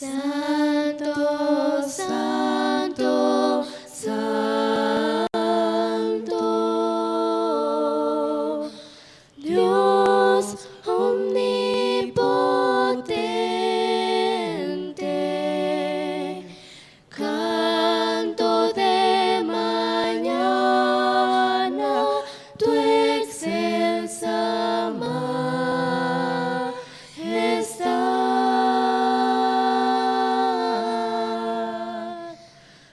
Santo, santo, santo, Dios omnipotente, canto de mañana tu excelsa majestad.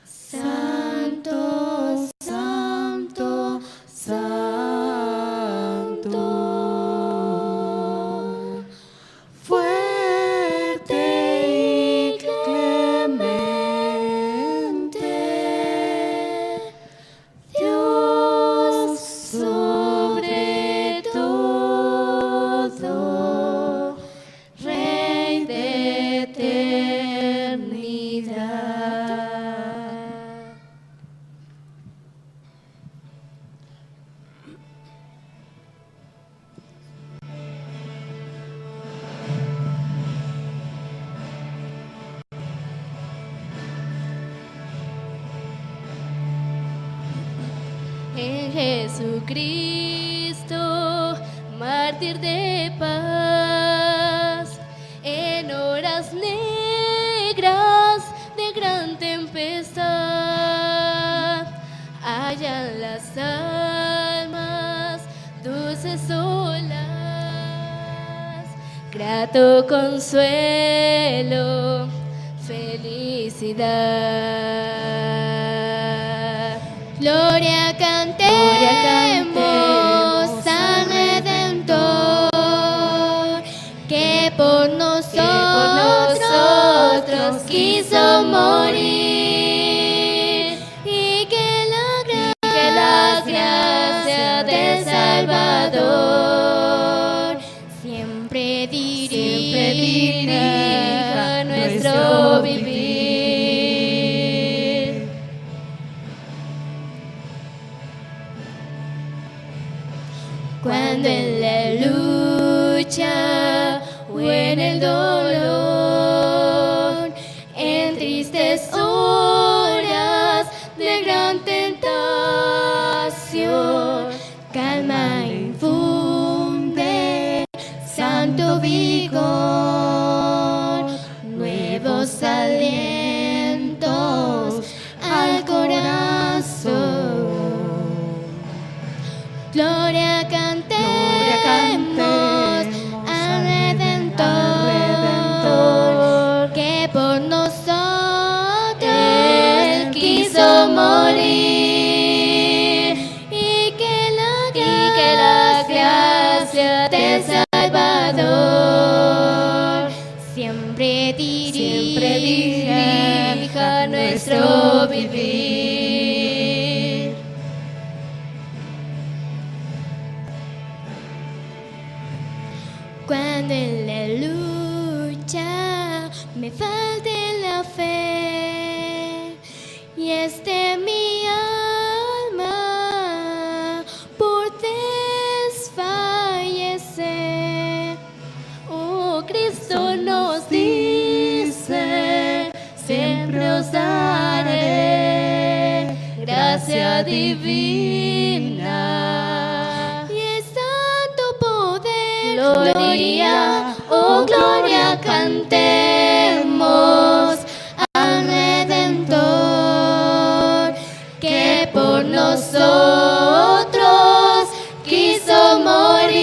Santo, santo, santo, fuerte y clemente, Dios sobre todo, Rey de eternidad. En Jesucristo, mártir de paz, en horas negras de gran tempestad, hallan las almas dulces olas, grato consuelo, felicidad. Gloria cantemos al Redentor, que por nosotros quiso morir, y que la gracia del Salvador siempre dirija nuestro vivir. Cuando en la lucha o en el dolor, en tristes horas de gran tentación, calma infunde, santo vigor, nuevos alientos al corazón. Gloria cantemos al Redentor, que por nosotros quiso morir, y que la gracia del Salvador siempre dirija nuestro vivir. Cuando en la lucha me falte la fe y esté mi alma por desfallecer, oh, Cristo nos dice, siempre os daré gracia divina. Y es santo poder, gloria, oh gloria, cantemos al Redentor, que por nosotros quiso morir,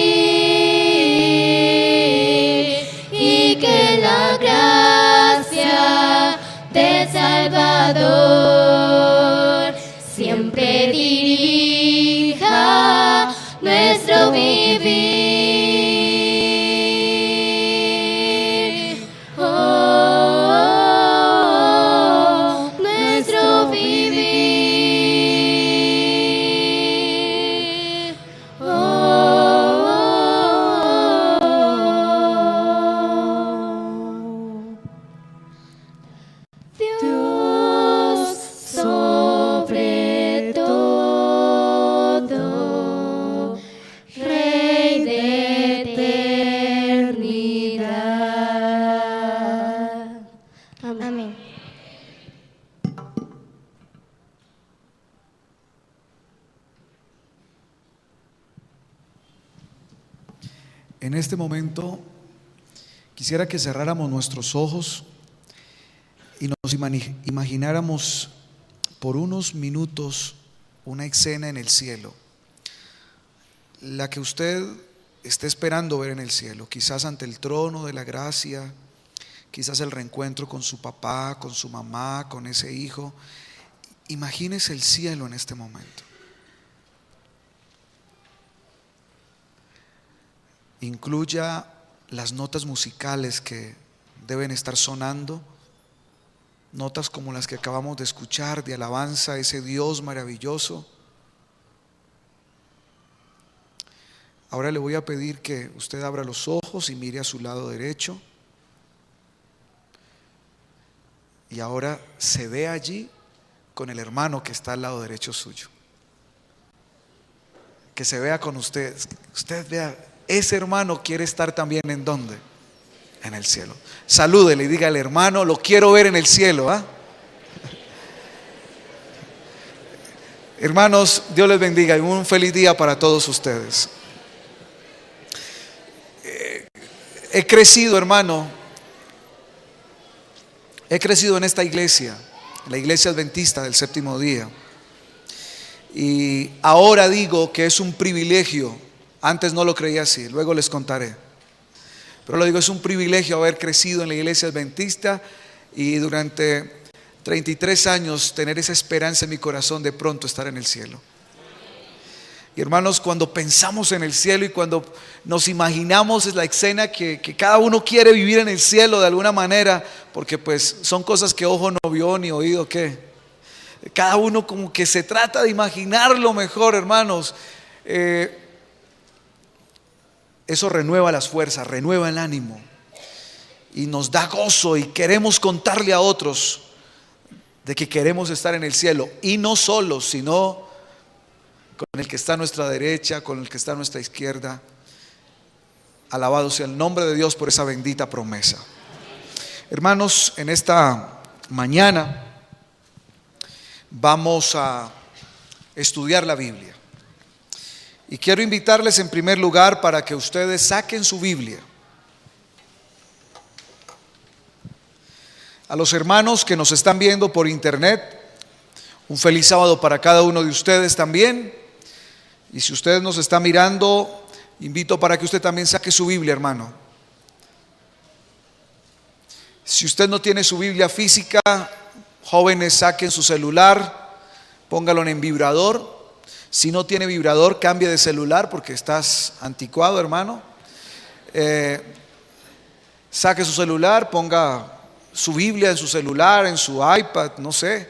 y que la gracia del Salvador siempre dirija nuestro vivir. Nuestro vivir. Dios En este momento quisiera que cerráramos nuestros ojos y nos imagináramos por unos minutos una escena en el cielo, la que usted esté esperando ver en el cielo, quizás ante el trono de la gracia, quizás el reencuentro con su papá, con su mamá, con ese hijo. Imagínese el cielo en este momento. Incluya las notas musicales que deben estar sonando, notas como las que acabamos de escuchar de alabanza a ese Dios maravilloso. Ahora le voy a pedir que usted abra los ojos y mire a su lado derecho. Y ahora se ve allí con el hermano que está al lado derecho suyo. Que se vea con usted. Usted vea, ese hermano quiere estar también ¿en dónde? En el cielo. Salúdele y dígale: hermano, lo quiero ver en el cielo, ¿ah? Hermanos, Dios les bendiga y un feliz día para todos ustedes. He crecido, hermano. He crecido en esta iglesia, la iglesia adventista del séptimo día. Y ahora digo que es un privilegio. Antes no lo creía así, luego les contaré. Pero lo digo, es un privilegio haber crecido en la iglesia adventista y durante 33 años tener esa esperanza en mi corazón de pronto estar en el cielo. Y hermanos, cuando pensamos en el cielo y cuando nos imaginamos es la escena que cada uno quiere vivir en el cielo de alguna manera, porque pues son cosas que ojo no vio ni oído que cada uno como que se trata de imaginarlo mejor, hermanos. Eso renueva las fuerzas, renueva el ánimo y nos da gozo y queremos contarle a otros de que queremos estar en el cielo, y no solos, sino con el que está a nuestra derecha, con el que está a nuestra izquierda. Alabado sea el nombre de Dios por esa bendita promesa. Hermanos, en esta mañana vamos a estudiar la Biblia. Y quiero invitarles en primer lugar para que ustedes saquen su Biblia. A los hermanos que nos están viendo por internet, un feliz sábado para cada uno de ustedes también. Y si usted nos está mirando, invito para que usted también saque su Biblia, hermano. Si usted no tiene su Biblia física, jóvenes, saquen su celular, póngalo en vibrador. Si no tiene vibrador, cambie de celular porque estás anticuado, hermano. Saque su celular, ponga su Biblia en su celular, en su iPad, no sé.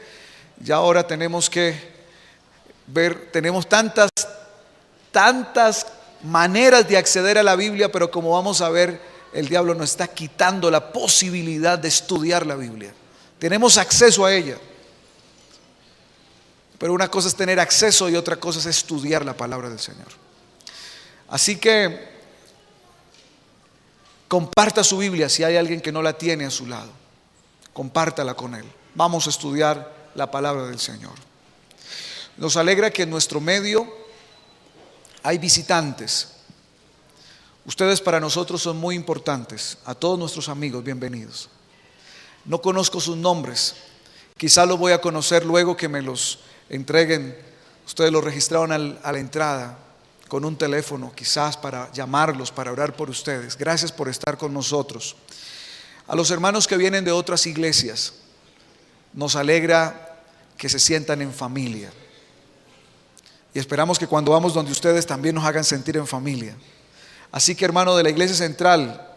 Ya ahora tenemos que ver, tenemos tantas maneras de acceder a la Biblia, pero como vamos a ver, el diablo nos está quitando la posibilidad de estudiar la Biblia. Tenemos acceso a ella, pero una cosa es tener acceso y otra cosa es estudiar la palabra del Señor. Así que comparta su Biblia si hay alguien que no la tiene a su lado. Compártala con él. Vamos a estudiar la palabra del Señor. Nos alegra que en nuestro medio hay visitantes. Ustedes para nosotros son muy importantes. A todos nuestros amigos, bienvenidos. No conozco sus nombres. Quizá los voy a conocer luego que me los entreguen. Ustedes los registraron a la entrada con un teléfono, quizás para llamarlos, para orar por ustedes. Gracias por estar con nosotros. A los hermanos que vienen de otras iglesias, nos alegra que se sientan en familia. Y esperamos que cuando vamos donde ustedes también nos hagan sentir en familia. Así que, hermano de la iglesia central,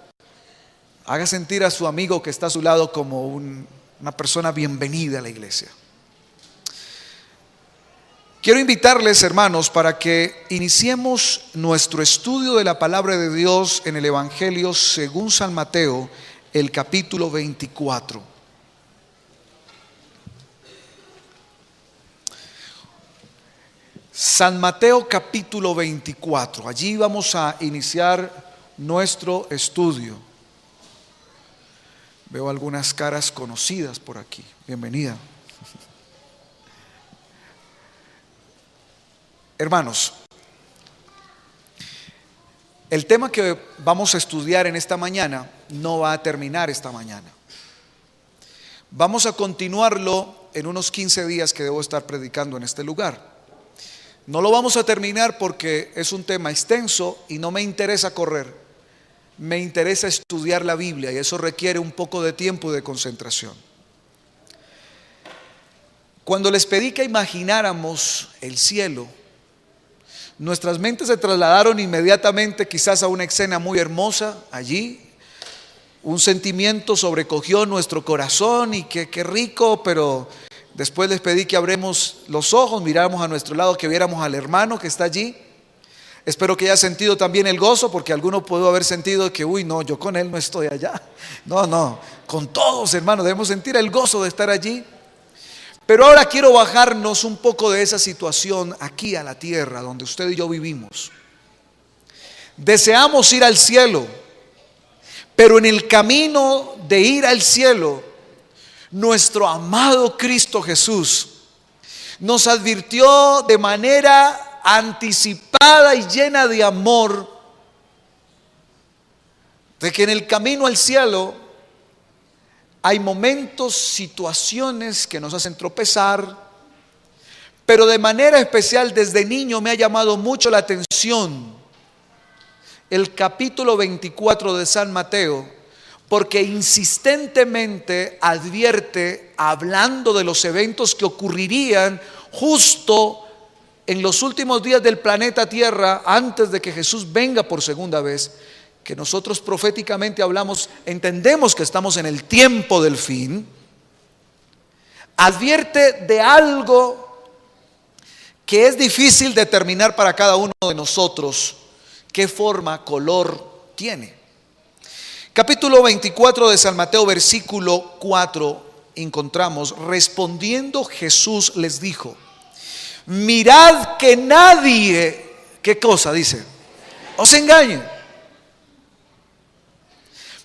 haga sentir a su amigo que está a su lado como una persona bienvenida a la iglesia. Quiero invitarles, hermanos, para que iniciemos nuestro estudio de la palabra de Dios en el Evangelio según San Mateo, el capítulo 24. San Mateo capítulo 24. Allí vamos a iniciar nuestro estudio. Veo algunas caras conocidas por aquí. Bienvenida. Hermanos, El tema que vamos a estudiar en esta mañana no va a terminar esta mañana. Vamos a continuarlo en unos 15 días que debo estar predicando en este lugar. No lo vamos a terminar porque es un tema extenso y no me interesa correr. Me interesa estudiar la Biblia y eso requiere un poco de tiempo y de concentración. Cuando les pedí que imagináramos el cielo, nuestras mentes se trasladaron inmediatamente quizás a una escena muy hermosa allí. Un sentimiento sobrecogió nuestro corazón y qué rico, pero después les pedí que abramos los ojos, miráramos a nuestro lado, que viéramos al hermano que está allí. Espero que haya sentido también el gozo, porque alguno pudo haber sentido que, no, yo con él no estoy allá. No, con todos, hermanos, debemos sentir el gozo de estar allí. Pero ahora quiero bajarnos un poco de esa situación aquí a la tierra, donde usted y yo vivimos. Deseamos ir al cielo, pero en el camino de ir al cielo, nuestro amado Cristo Jesús nos advirtió de manera anticipada y llena de amor de que en el camino al cielo hay momentos, situaciones que nos hacen tropezar, pero de manera especial desde niño me ha llamado mucho la atención el capítulo 24 de San Mateo, porque insistentemente advierte, hablando de los eventos que ocurrirían justo en los últimos días del planeta Tierra, antes de que Jesús venga por segunda vez, que nosotros proféticamente hablamos, entendemos que estamos en el tiempo del fin. Advierte de algo que es difícil determinar para cada uno de nosotros, qué forma, color tiene. Capítulo 24 de San Mateo, versículo 4, encontramos: respondiendo Jesús les dijo, mirad que nadie, ¿qué cosa dice? Os engañe.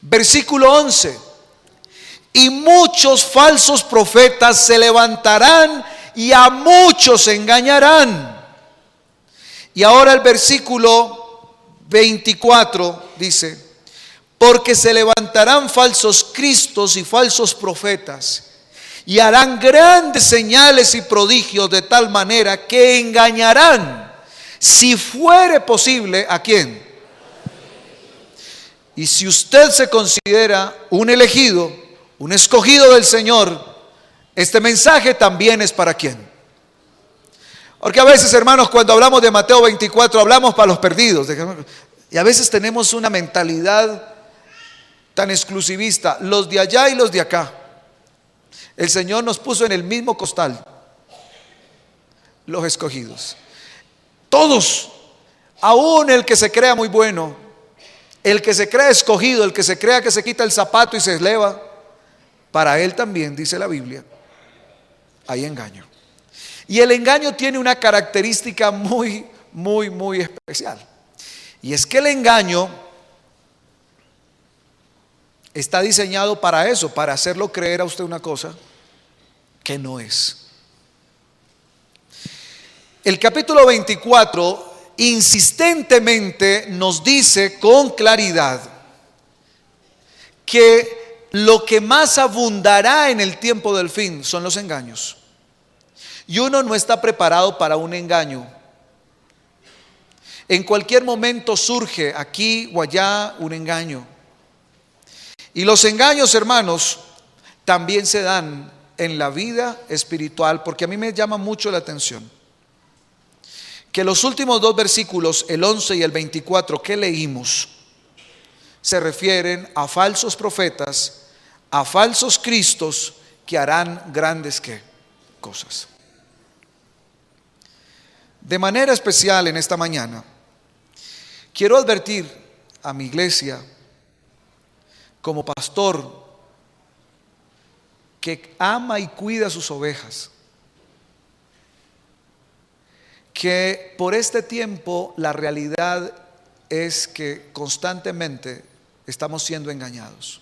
Versículo 11, y muchos falsos profetas se levantarán y a muchos engañarán. Y ahora el versículo 24 dice, porque se levantarán falsos cristos y falsos profetas y harán grandes señales y prodigios, de tal manera que engañarán, si fuere posible, ¿a quién? Y si usted se considera un elegido, un escogido del Señor, este mensaje también es para quién. Porque a veces, hermanos, cuando hablamos de Mateo 24, hablamos para los perdidos. Y a veces tenemos una mentalidad tan exclusivista, los de allá y los de acá. El Señor nos puso en el mismo costal, los escogidos. Todos, aún el que se crea muy bueno, el que se crea escogido, el que se crea que se quita el zapato y se eleva, para él también, dice la Biblia, hay engaño. Y el engaño tiene una característica muy especial. Y es que el engaño está diseñado para eso, para hacerlo creer a usted una cosa que no es. El capítulo 24 insistentemente nos dice con claridad que lo que más abundará en el tiempo del fin son los engaños. Y uno no está preparado para un engaño. En cualquier momento surge aquí o allá un engaño. Y los engaños, hermanos, también se dan en la vida espiritual, porque a mí me llama mucho la atención que los últimos dos versículos, el 11 y el 24 que leímos, se refieren a falsos profetas, a falsos cristos que harán grandes ¿qué? Cosas. De manera especial en esta mañana, quiero advertir a mi iglesia como pastor que ama y cuida a sus ovejas, que por este tiempo la realidad es que constantemente estamos siendo engañados.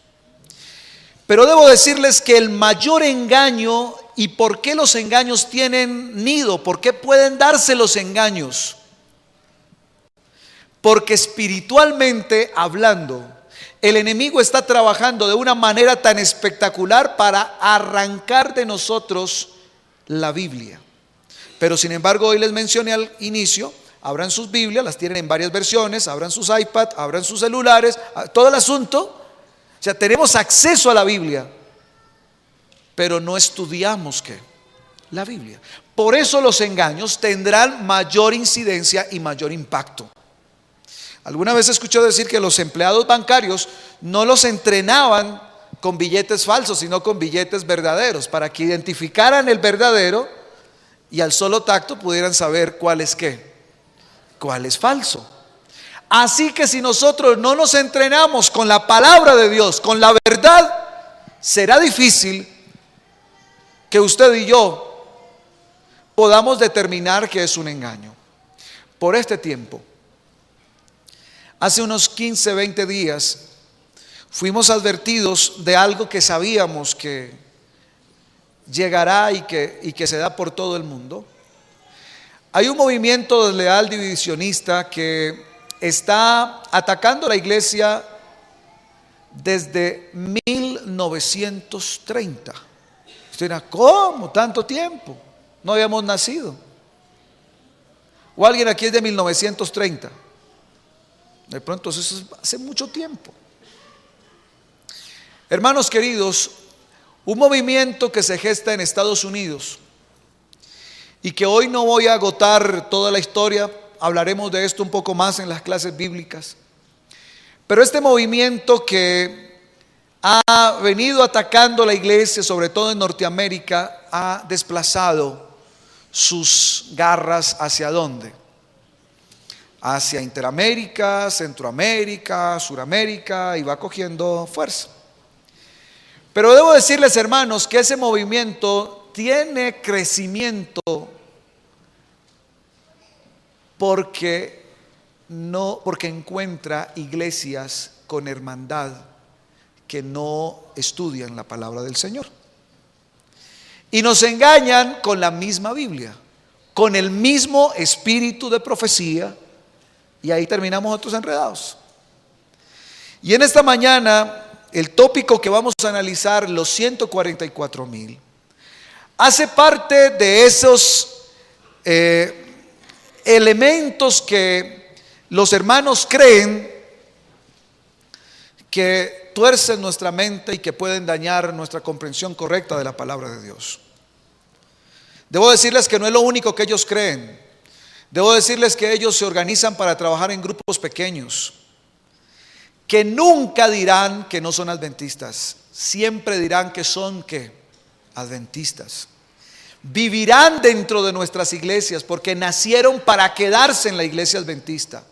Pero debo decirles que el mayor engaño, y por qué los engaños tienen nido, por qué pueden darse los engaños, Porque espiritualmente hablando, el enemigo está trabajando de una manera tan espectacular para arrancar de nosotros la Biblia. Pero sin embargo, hoy les mencioné al inicio, abran sus Biblias, las tienen en varias versiones, abran sus iPads, abran sus celulares, todo el asunto. O sea, tenemos acceso a la Biblia, pero no estudiamos ¿qué? La Biblia. Por eso los engaños tendrán mayor incidencia y mayor impacto. Alguna vez escuché decir que los empleados bancarios no los entrenaban con billetes falsos, sino con billetes verdaderos, para que identificaran el verdadero y al solo tacto pudieran saber cuál es qué, cuál es falso. Así que si nosotros no nos entrenamos con la palabra de Dios, con la verdad, será difícil que usted y yo podamos determinar que es un engaño. Por este tiempo, hace unos 15, 20 días, fuimos advertidos de algo que sabíamos que llegará y que se da por todo el mundo. Hay un movimiento desleal divisionista que está atacando la iglesia desde 1930. Usted dirá, ¿cómo? ¿Tanto tiempo? No habíamos nacido. O alguien aquí es de 1930. De pronto eso es hace mucho tiempo. Hermanos queridos, un movimiento que se gesta en Estados Unidos y que hoy no voy a agotar toda la historia, hablaremos de esto un poco más en las clases bíblicas. Pero este movimiento que ha venido atacando la iglesia, sobre todo en Norteamérica, ha desplazado sus garras ¿hacia dónde? Hacia Interamérica, Centroamérica, Suramérica, y va cogiendo fuerza. Pero debo decirles, hermanos, que ese movimiento tiene crecimiento porque encuentra iglesias con hermandad que no estudian la palabra del Señor. Y nos engañan con la misma Biblia, con el mismo espíritu de profecía, y ahí terminamos otros enredados. Y en esta mañana, el tópico que vamos a analizar, los 144,000, hace parte de esos elementos que los hermanos creen que tuercen nuestra mente y que pueden dañar nuestra comprensión correcta de la palabra de Dios. Debo decirles que no es lo único que ellos creen. Debo decirles que ellos se organizan para trabajar en grupos pequeños, que nunca dirán que no son adventistas, siempre dirán que son ¿qué? Adventistas. Vivirán dentro de nuestras iglesias porque nacieron para quedarse en la iglesia adventista.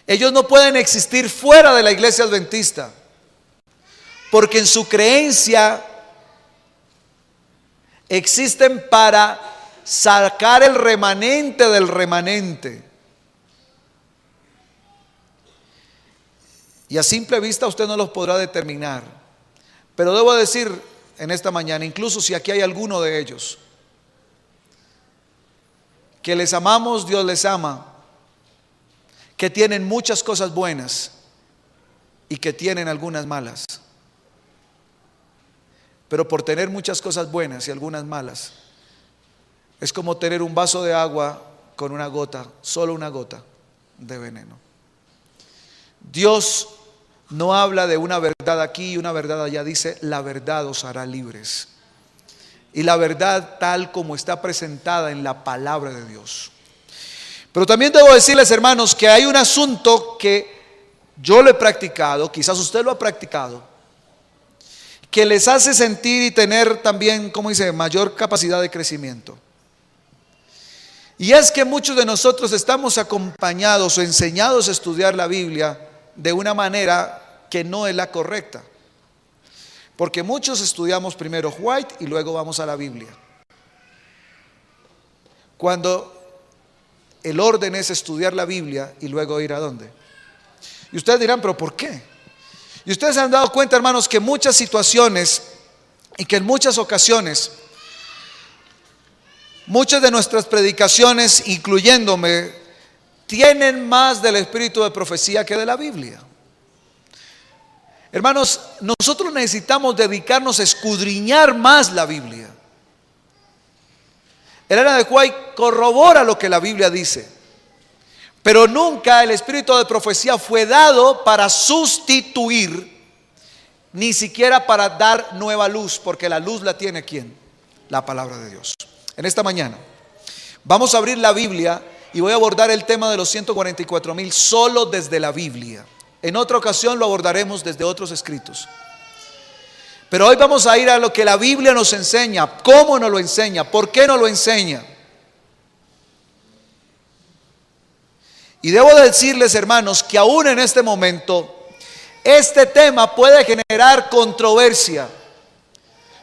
Ellos no pueden existir fuera de la iglesia adventista, porque en su creencia existen para sacar el remanente del remanente. Y a simple vista usted no los podrá determinar. Pero debo decir en esta mañana, incluso si aquí hay alguno de ellos, que les amamos, Dios les ama, que tienen muchas cosas buenas y que tienen algunas malas. Pero por tener muchas cosas buenas y algunas malas, es como tener un vaso de agua con una gota, solo una gota de veneno. Dios no habla de una verdad aquí y una verdad allá, dice la verdad os hará libres. Y la verdad tal como está presentada en la palabra de Dios. Pero también debo decirles, hermanos, que hay un asunto que yo lo he practicado, quizás usted lo ha practicado, que les hace sentir y tener también, como dice, mayor capacidad de crecimiento. Y es que muchos de nosotros estamos acompañados o enseñados a estudiar la Biblia de una manera que no es la correcta. Porque muchos estudiamos primero White y luego vamos a la Biblia, cuando el orden es estudiar la Biblia y luego ir a ¿dónde? Y ustedes dirán, ¿pero por qué? Y ustedes se han dado cuenta, hermanos, que muchas situaciones y que en muchas ocasiones muchas de nuestras predicaciones, incluyéndome, tienen más del espíritu de profecía que de la Biblia. Hermanos, nosotros necesitamos dedicarnos a escudriñar más la Biblia. Elena de White corrobora lo que la Biblia dice, pero nunca el espíritu de profecía fue dado para sustituir, ni siquiera para dar nueva luz, porque la luz la tiene ¿quién? La palabra de Dios. En esta mañana vamos a abrir la Biblia y voy a abordar el tema de los 144,000 solo desde la Biblia. En otra ocasión lo abordaremos desde otros escritos. Pero hoy vamos a ir a lo que la Biblia nos enseña, cómo nos lo enseña, por qué nos lo enseña. Y debo decirles, hermanos, que aún en este momento este tema puede generar controversia.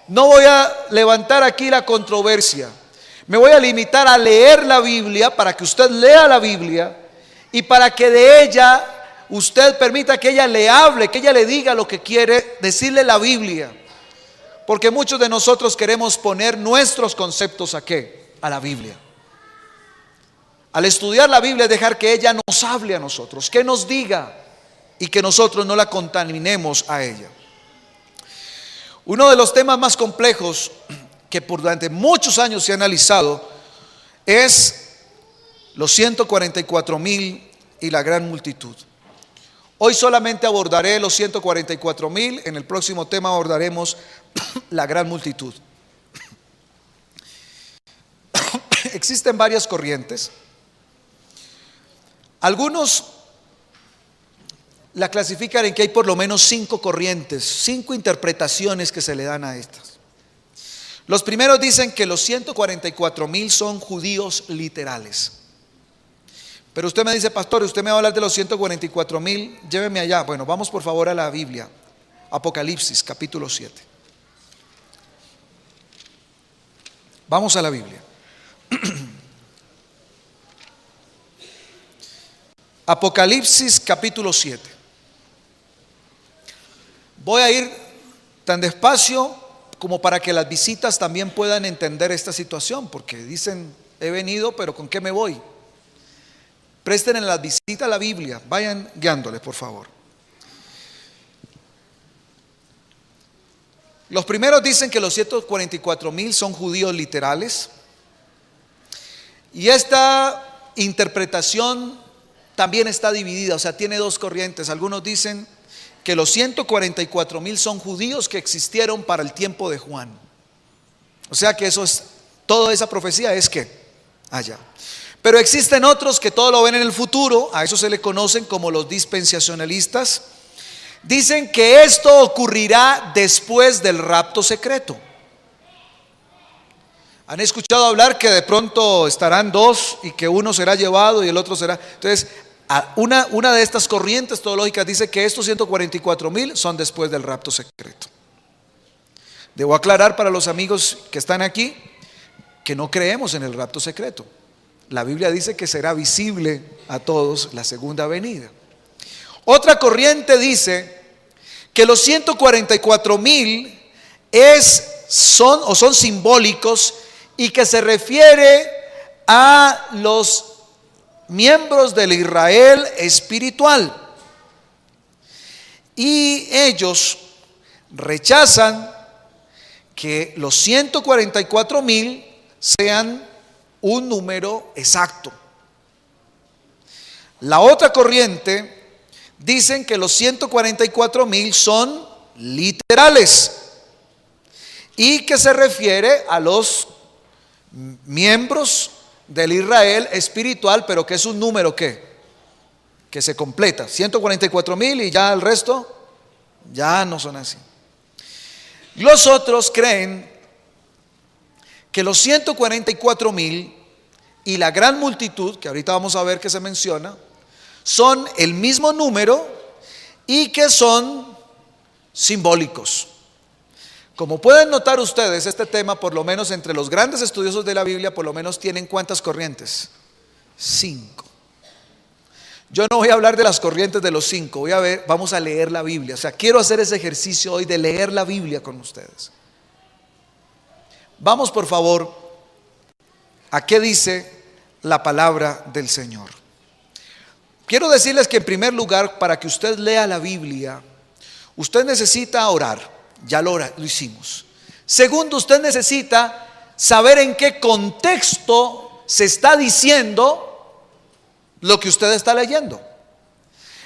No voy a levantar aquí la controversia. Me voy a limitar a leer la Biblia para que usted lea la Biblia y para que de ella usted permita que ella le hable, que ella le diga lo que quiere decirle la Biblia. Porque muchos de nosotros queremos poner nuestros conceptos ¿a qué? A la Biblia. Al estudiar la Biblia, dejar que ella nos hable a nosotros, que nos diga y que nosotros no la contaminemos a ella. Uno de los temas más complejos que durante muchos años se ha analizado es los 144,000 y la gran multitud. Hoy solamente abordaré los 144,000, en el próximo tema abordaremos la gran multitud. Existen varias corrientes. Algunos la clasifican en que hay por lo menos 5 corrientes, 5 interpretaciones que se le dan a estas. Los primeros dicen que los 144,000 son judíos literales. Pero usted me dice, pastor, usted me va a hablar de los 144,000, lléveme allá. Bueno, vamos por favor a la Biblia, Apocalipsis capítulo 7. Vamos a la Biblia. Apocalipsis capítulo 7. Voy a ir tan despacio como para que las visitas también puedan entender esta situación, porque dicen, he venido, pero ¿con qué me voy? Presten en la visita a la Biblia, vayan guiándoles por favor. Los primeros dicen que los 144,000 son judíos literales. Y esta interpretación también está dividida, o sea, tiene 2 corrientes. Algunos dicen que los 144,000 son judíos que existieron para el tiempo de Juan. O sea que eso es, toda esa profecía es que allá. Pero existen otros que todo lo ven en el futuro, a eso se le conocen como los dispensacionalistas. Dicen que esto ocurrirá después del rapto secreto. ¿Han escuchado hablar que de pronto estarán 2 y que uno será llevado y el otro será? Entonces, una de estas corrientes teológicas dice que estos 144,000 son después del rapto secreto. Debo aclarar para los amigos que están aquí que no creemos en el rapto secreto. La Biblia dice que será visible a todos la segunda venida. Otra corriente dice que los 144,000 son simbólicos y que se refiere a los miembros del Israel espiritual. Y ellos rechazan que los 144,000 sean un número exacto. La otra corriente dicen que los 144,000 son literales y que se refiere a los miembros del Israel espiritual, pero que es un número que se completa, 144,000 y ya el resto ya no son así. Los otros creen que los 144,000 y la gran multitud, que ahorita vamos a ver que se menciona, son el mismo número y que son simbólicos. Como pueden notar ustedes, este tema, por lo menos entre los grandes estudiosos de la Biblia, por lo menos tienen ¿cuántas corrientes? 5. Yo no voy a hablar de las corrientes de los 5, vamos a leer la Biblia. O sea, quiero hacer ese ejercicio hoy de leer la Biblia con ustedes. Vamos por favor a qué dice la palabra del Señor. quiero decirles que en primer lugar, para que usted lea la Biblia, usted necesita orar. Ya lo hicimos. Segundo, usted necesita saber en qué contexto se está diciendo lo que usted está leyendo.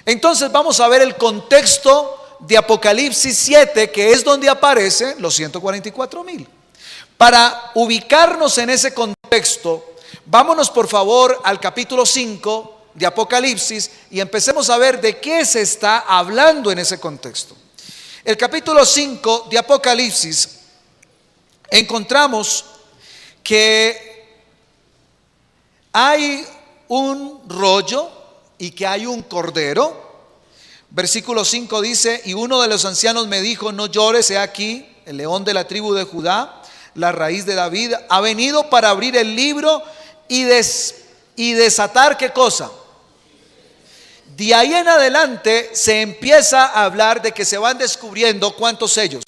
Entonces vamos a ver el contexto de Apocalipsis 7, que es donde aparecen los 144,000. Para ubicarnos en ese contexto, vámonos por favor al capítulo 5 de Apocalipsis y empecemos a ver de qué se está hablando en ese contexto. El capítulo 5 de Apocalipsis encontramos que hay un rollo y que hay un cordero. Versículo 5 dice: y uno de los ancianos me dijo, no llores, he aquí el león de la tribu de Judá, la raíz de David, ha venido para abrir el libro y desatar, ¿qué cosa? De ahí en adelante se empieza a hablar de que se van descubriendo ¿cuántos sellos?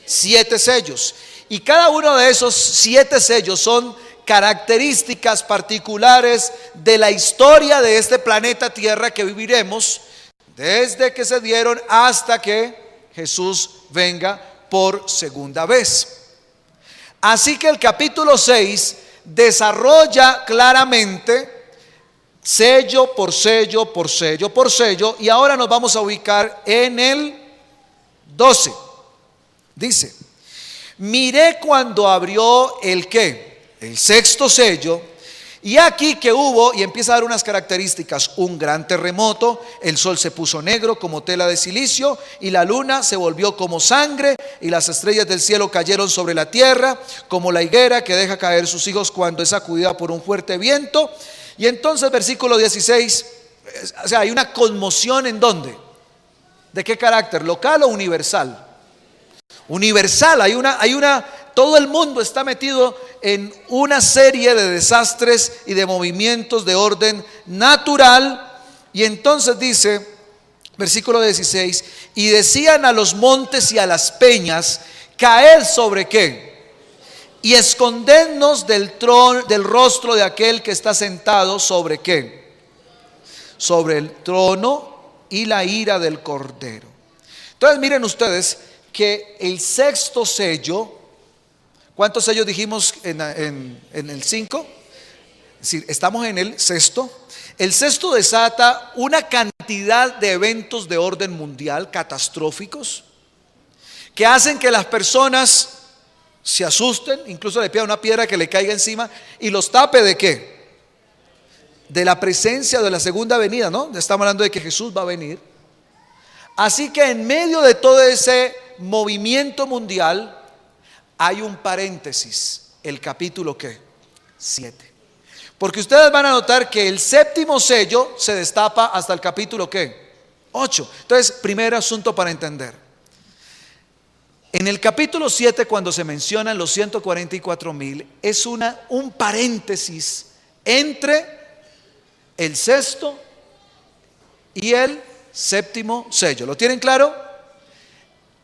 7 sellos. Y cada uno de esos 7 sellos son características particulares de la historia de este planeta Tierra que viviremos desde que se dieron hasta que Jesús venga por segunda vez. Así que el capítulo 6 desarrolla claramente sello por sello, por sello, por sello. Y ahora nos vamos a ubicar en el 12. Dice: miré cuando abrió el ¿qué? El sexto sello, y aquí que hubo, y empieza a dar unas características: un gran terremoto, el sol se puso negro como tela de silicio, y la luna se volvió como sangre, y las estrellas del cielo cayeron sobre la tierra, como la higuera que deja caer sus higos cuando es sacudida por un fuerte viento. Y entonces versículo 16, o sea, hay una conmoción. ¿En dónde? ¿De qué carácter? ¿Local o universal? Universal. Todo el mundo está metido en una serie de desastres y de movimientos de orden natural. Y entonces dice, versículo 16, y decían a los montes y a las peñas, caed sobre ¿qué? Y escondednos del rostro de aquel que está sentado sobre ¿qué? Sobre el trono y la ira del Cordero. Entonces miren ustedes que el sexto sello, ¿cuántos sellos dijimos en el 5? Es decir, estamos en el sexto. El sexto desata una cantidad de eventos de orden mundial catastróficos que hacen que las personas se asusten, incluso le pidan una piedra que le caiga encima y los tape ¿de qué? De la presencia de la segunda venida, ¿no? Estamos hablando de que Jesús va a venir. Así que en medio de todo ese movimiento mundial hay un paréntesis, el capítulo ¿qué? 7. Porque ustedes van a notar que el séptimo sello se destapa hasta el capítulo ¿qué? 8. Entonces, primer asunto para entender. En el capítulo 7, cuando se mencionan los 144,000, es un paréntesis entre el sexto y el séptimo sello. ¿Lo tienen claro?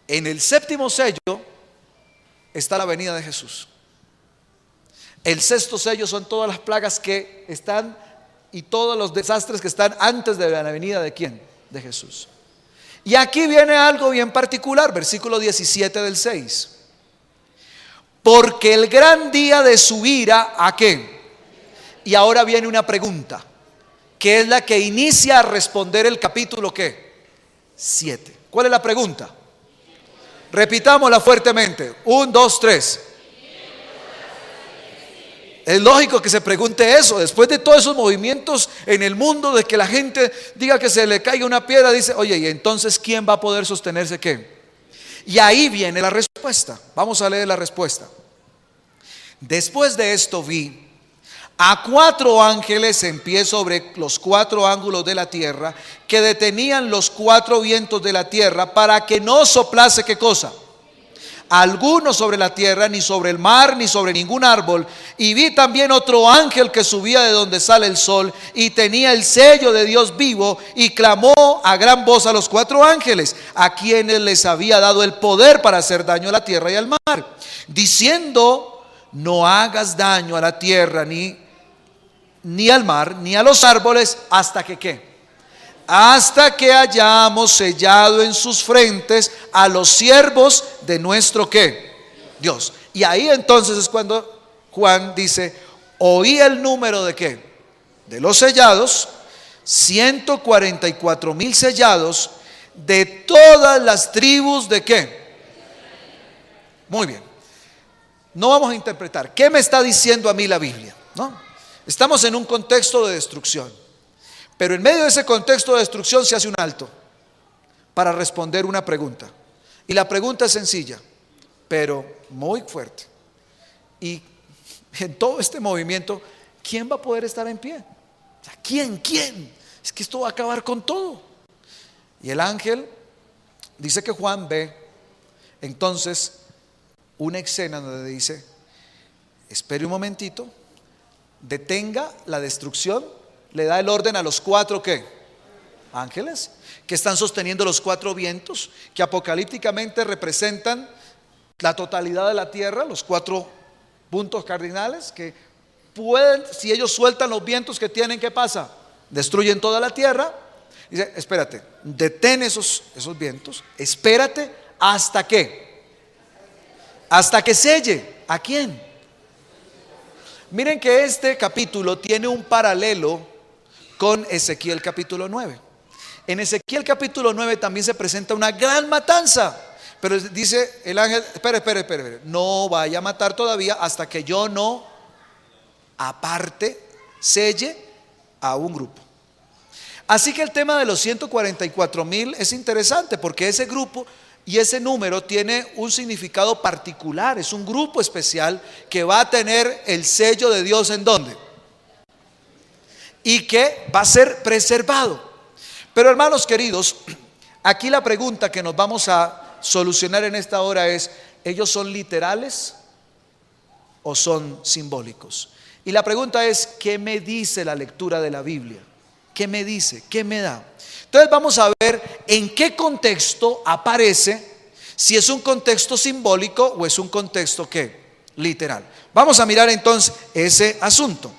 En el séptimo sello está la venida de Jesús. El sexto sello son todas las plagas que están y todos los desastres que están antes de la venida ¿de quién? De Jesús. Y aquí viene algo bien particular, versículo 17 del 6. Porque el gran día de su ira, ¿a qué? Y ahora viene una pregunta, que es la que inicia a responder el capítulo ¿qué? 7. ¿Cuál es la pregunta? Repitámosla fuertemente. 1, 2, 3. Es lógico que se pregunte eso. Después de todos esos movimientos en el mundo, de que la gente diga que se le caiga una piedra, dice, oye, ¿y entonces quién va a poder sostenerse qué? Y ahí viene la respuesta. Vamos a leer la respuesta. Después de esto vi a 4 ángeles en pie sobre los 4 ángulos de la tierra, que detenían los 4 vientos de la tierra para que no soplase ¿qué cosa? Alguno sobre la tierra, ni sobre el mar, ni sobre ningún árbol. Y vi también otro ángel que subía de donde sale el sol y tenía el sello de Dios vivo, y clamó a gran voz a los 4 ángeles, a quienes les había dado el poder para hacer daño a la tierra y al mar, diciendo: no hagas daño a la tierra, ni al mar, ni a los árboles, hasta que ¿qué? hasta que hayamos sellado en sus frentes a los siervos de nuestro ¿qué? Dios. Y ahí entonces es cuando Juan dice, oí el número de ¿qué? De los sellados, 144,000 sellados de todas las tribus de ¿qué? Muy bien. No vamos a interpretar. ¿Qué me está diciendo a mí la Biblia? ¿No? Estamos en un contexto de destrucción. Pero en medio de ese contexto de destrucción se hace un alto para responder una pregunta. Y la pregunta es sencilla, pero muy fuerte. Y en todo este movimiento, ¿quién va a poder estar en pie? O sea, ¿quién? Es que esto va a acabar con todo. Y el ángel dice que Juan ve entonces una escena donde dice, espere un momentito, detenga la destrucción, le da el orden a los 4 ¿qué? Ángeles que están sosteniendo los 4 vientos, que apocalípticamente representan la totalidad de la tierra, los 4 puntos cardinales que pueden, si ellos sueltan los vientos que tienen, ¿qué pasa? Destruyen toda la tierra. Dice, espérate, detén esos vientos, espérate hasta ¿qué? Hasta que selle. ¿A quién? Miren que este capítulo tiene un paralelo con Ezequiel capítulo 9. En Ezequiel capítulo 9 también se presenta una gran matanza, pero dice el ángel, espere, no vaya a matar todavía hasta que yo no aparte, selle a un grupo. Así que el tema de los 144,000 es interesante porque ese grupo y ese número tiene un significado particular, es un grupo especial que va a tener el sello de Dios en ¿dónde? Y que va a ser preservado. Pero hermanos queridos, aquí la pregunta que nos vamos a solucionar en esta hora es, ¿ellos son literales o son simbólicos? Y la pregunta es, ¿qué me dice la lectura de la Biblia? ¿Qué me dice? ¿Qué me da? Entonces vamos a ver en qué contexto aparece, si es un contexto simbólico o es un contexto ¿qué? Literal. Vamos a mirar entonces ese asunto.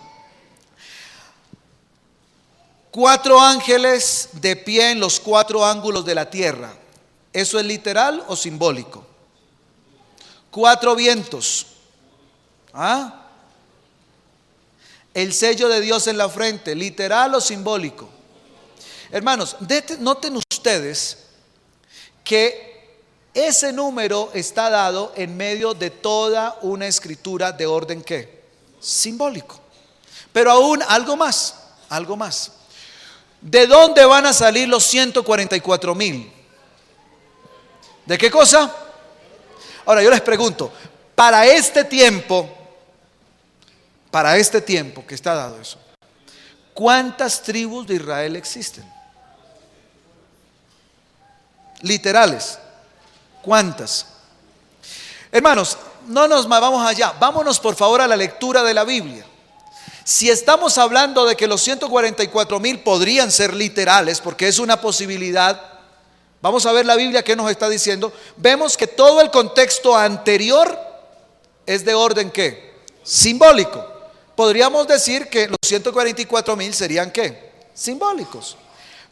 4 ángeles de pie en los 4 ángulos de la tierra. ¿Eso es literal o simbólico? 4 vientos. ¿Ah? El sello de Dios en la frente, ¿literal o simbólico? Hermanos, noten ustedes que ese número está dado en medio de toda una escritura de orden ¿qué? Simbólico. Pero aún algo más. ¿De dónde van a salir los 144,000? ¿De qué cosa? Ahora yo les pregunto, para este tiempo que está dado eso, ¿cuántas tribus de Israel existen? Literales, ¿cuántas? Hermanos, no nos vamos allá, vámonos por favor a la lectura de la Biblia. Si estamos hablando de que los 144,000 podrían ser literales, porque es una posibilidad, vamos a ver la Biblia que nos está diciendo. Vemos que todo el contexto anterior es de orden ¿qué? Simbólico. Podríamos decir que los 144,000 serían ¿qué? Simbólicos.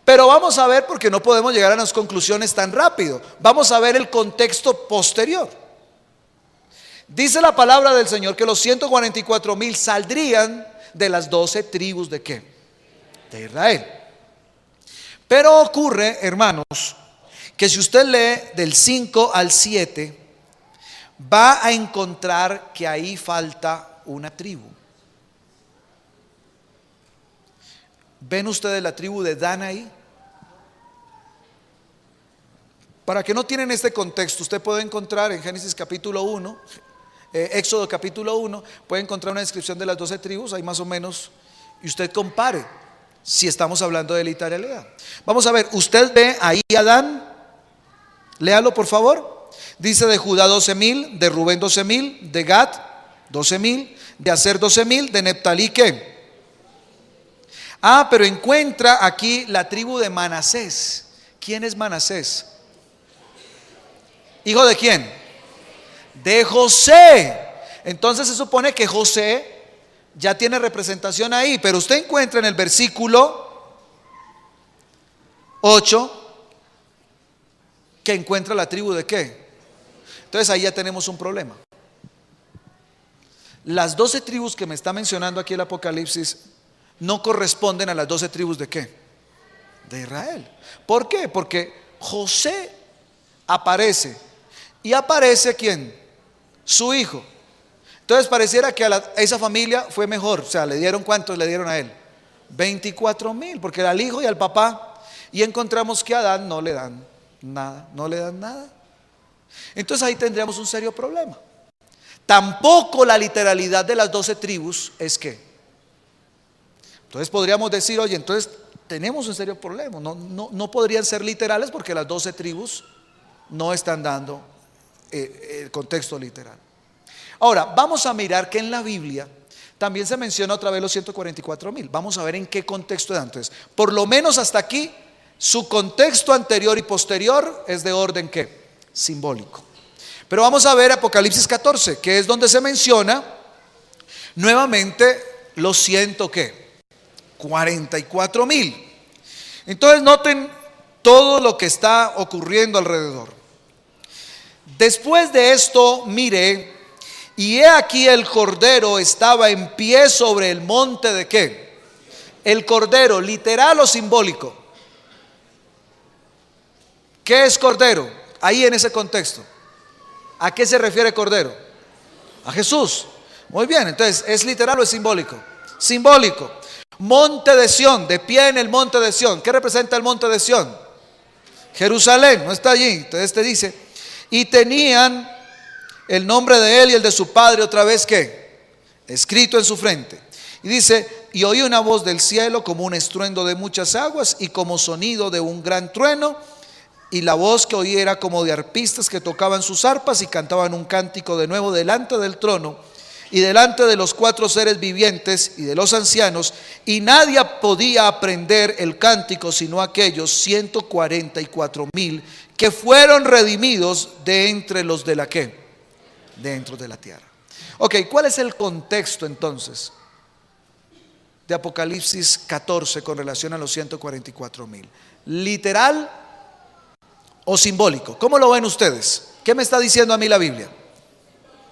Pero vamos a ver, porque no podemos llegar a las conclusiones tan rápido. Vamos a ver el contexto posterior. Dice la palabra del Señor que los 144,000 saldrían de las 12 tribus de ¿qué? De Israel. Pero ocurre, hermanos, que si usted lee del 5 al 7, va a encontrar que ahí falta una tribu. ¿Ven ustedes la tribu de Dan ahí? Para que no tienen este contexto, usted puede encontrar en Génesis capítulo 1, Éxodo capítulo 1, puede encontrar una descripción de las 12 tribus, ahí más o menos, y usted compare si estamos hablando de literalidad. Vamos a ver, usted ve ahí a Dan, léalo por favor. Dice de Judá 12,000, de Rubén 12,000, de Gad 12,000, de Aser 12,000, de Neftalí ¿qué? Pero encuentra aquí la tribu de Manasés. ¿Quién es Manasés? ¿Hijo de quién? De José. Entonces se supone que José ya tiene representación ahí, pero usted encuentra en el versículo 8, que encuentra la tribu de qué. Entonces ahí ya tenemos un problema. Las 12 tribus que me está mencionando aquí el Apocalipsis no corresponden a las 12 tribus de qué, de Israel. ¿Por qué? Porque José aparece, y aparece ¿quién? Su hijo. Entonces pareciera que a esa familia fue mejor. O sea, le dieron, ¿cuántos le dieron a él? 24,000, porque era al hijo y al papá. Y encontramos que a Adán no le dan nada, no le dan nada. Entonces ahí tendríamos un serio problema. Tampoco la literalidad de las 12 tribus es que. Entonces podríamos decir, oye, entonces tenemos un serio problema. No podrían ser literales porque las 12 tribus no están dando el contexto literal. Ahora, vamos a mirar que en la Biblia también se menciona otra vez los 144,000. Vamos a ver en qué contexto da. Entonces, por lo menos hasta aquí, su contexto anterior y posterior es de orden ¿qué? Simbólico. Pero vamos a ver Apocalipsis 14, que es donde se menciona nuevamente los 144,000. Entonces noten todo lo que está ocurriendo alrededor. Después de esto miré, y he aquí el Cordero estaba en pie sobre el monte de ¿qué? El Cordero, ¿literal o simbólico? ¿Qué es Cordero? Ahí en ese contexto, ¿a qué se refiere Cordero? A Jesús. Muy bien, entonces, ¿es literal o es simbólico? Simbólico. Monte de Sión, de pie en el monte de Sión. ¿Qué representa el monte de Sión? Jerusalén, no está allí. Entonces te dice, y tenían el nombre de él y el de su padre otra vez ¿qué? Escrito en su frente. Y dice, y oí una voz del cielo como un estruendo de muchas aguas y como sonido de un gran trueno. Y la voz que oí era como de arpistas que tocaban sus arpas y cantaban un cántico de nuevo delante del trono y delante de los 4 seres vivientes y de los ancianos, y nadie podía aprender el cántico sino aquellos 144,000 que fueron redimidos de entre los de la ¿qué? Dentro de la tierra. Ok, ¿cuál es el contexto entonces de Apocalipsis 14 con relación a los 144,000? ¿Literal o simbólico? ¿Cómo lo ven ustedes? ¿Qué me está diciendo a mí la Biblia?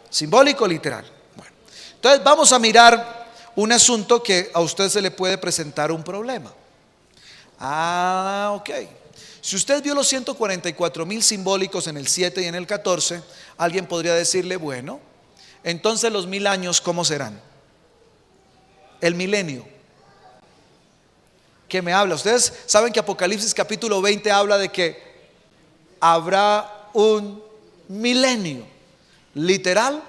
¿Simbólico o literal? Bueno, entonces vamos a mirar un asunto que a usted se le puede presentar un problema. Ok. Si usted vio los 144,000 simbólicos en el 7 y en el 14, alguien podría decirle, bueno, entonces los 1000 años, ¿cómo serán? El milenio. ¿Qué me habla? Ustedes saben que Apocalipsis capítulo 20 habla de que habrá un milenio. ¿Literal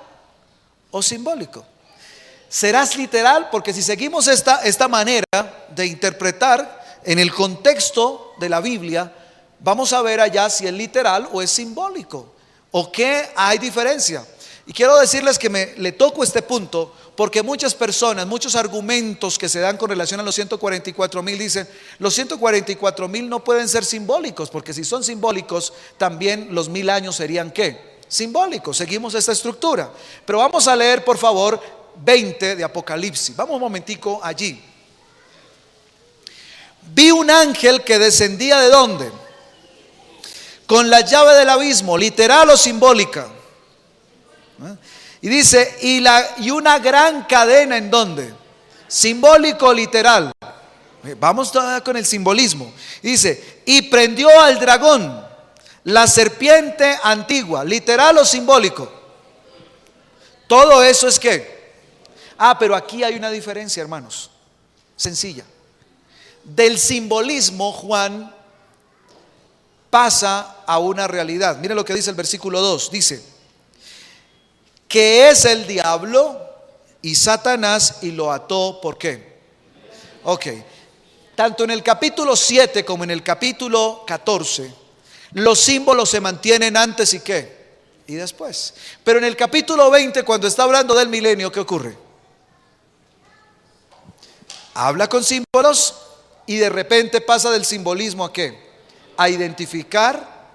o simbólico? Serás literal, porque si seguimos esta manera de interpretar en el contexto de la Biblia, vamos a ver allá si es literal o es simbólico, o qué hay diferencia. Y quiero decirles que le toco este punto porque muchas personas, muchos argumentos que se dan con relación a los 144,000 dicen, los 144,000 no pueden ser simbólicos, porque si son simbólicos, también los 1000 años serían ¿qué? Simbólicos. Seguimos esta estructura. Pero vamos a leer, por favor, 20 de Apocalipsis. Vamos un momentico allí. Vi un ángel que descendía ¿de dónde? Con la llave del abismo, literal o simbólica. Y dice, y una gran cadena ¿en dónde? Simbólico o literal. Vamos todavía con el simbolismo. Y dice, y prendió al dragón, la serpiente antigua, literal o simbólico. Todo eso es ¿qué? Pero aquí hay una diferencia, hermanos, sencilla. Del simbolismo Juan pasa a una realidad. Mire lo que dice el versículo 2. Dice, que es el diablo y Satanás y lo ató, ¿por qué? Ok, tanto en el capítulo 7 como en el capítulo 14 los símbolos se mantienen antes y qué, y después. Pero en el capítulo 20, cuando está hablando del milenio, ¿qué ocurre? Habla con símbolos y de repente pasa del simbolismo ¿a qué? A identificar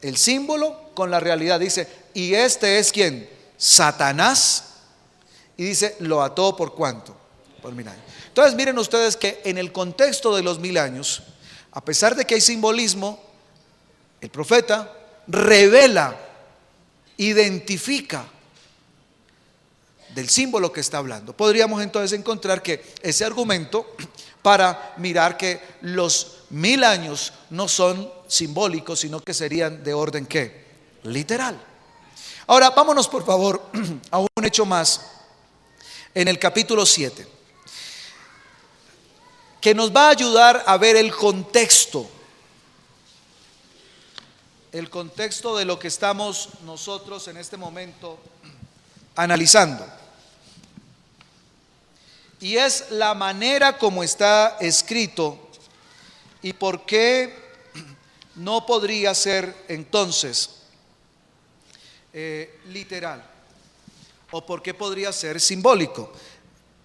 el símbolo con la realidad. Dice, y este es ¿quién? Satanás. Y dice, lo ató ¿por cuánto? Por 1000 años. Entonces miren ustedes que en el contexto de los 1000 años A pesar de que hay simbolismo, el profeta revela, identifica del símbolo que está hablando. Podríamos entonces encontrar que ese argumento para mirar que los 1000 años no son simbólicos, sino que serían de orden ¿qué? Literal. Ahora vámonos por favor a un hecho más en el capítulo 7, que nos va a ayudar a ver el contexto de lo que estamos nosotros en este momento analizando. Y es la manera como está escrito y por qué no podría ser entonces literal, o por qué podría ser simbólico.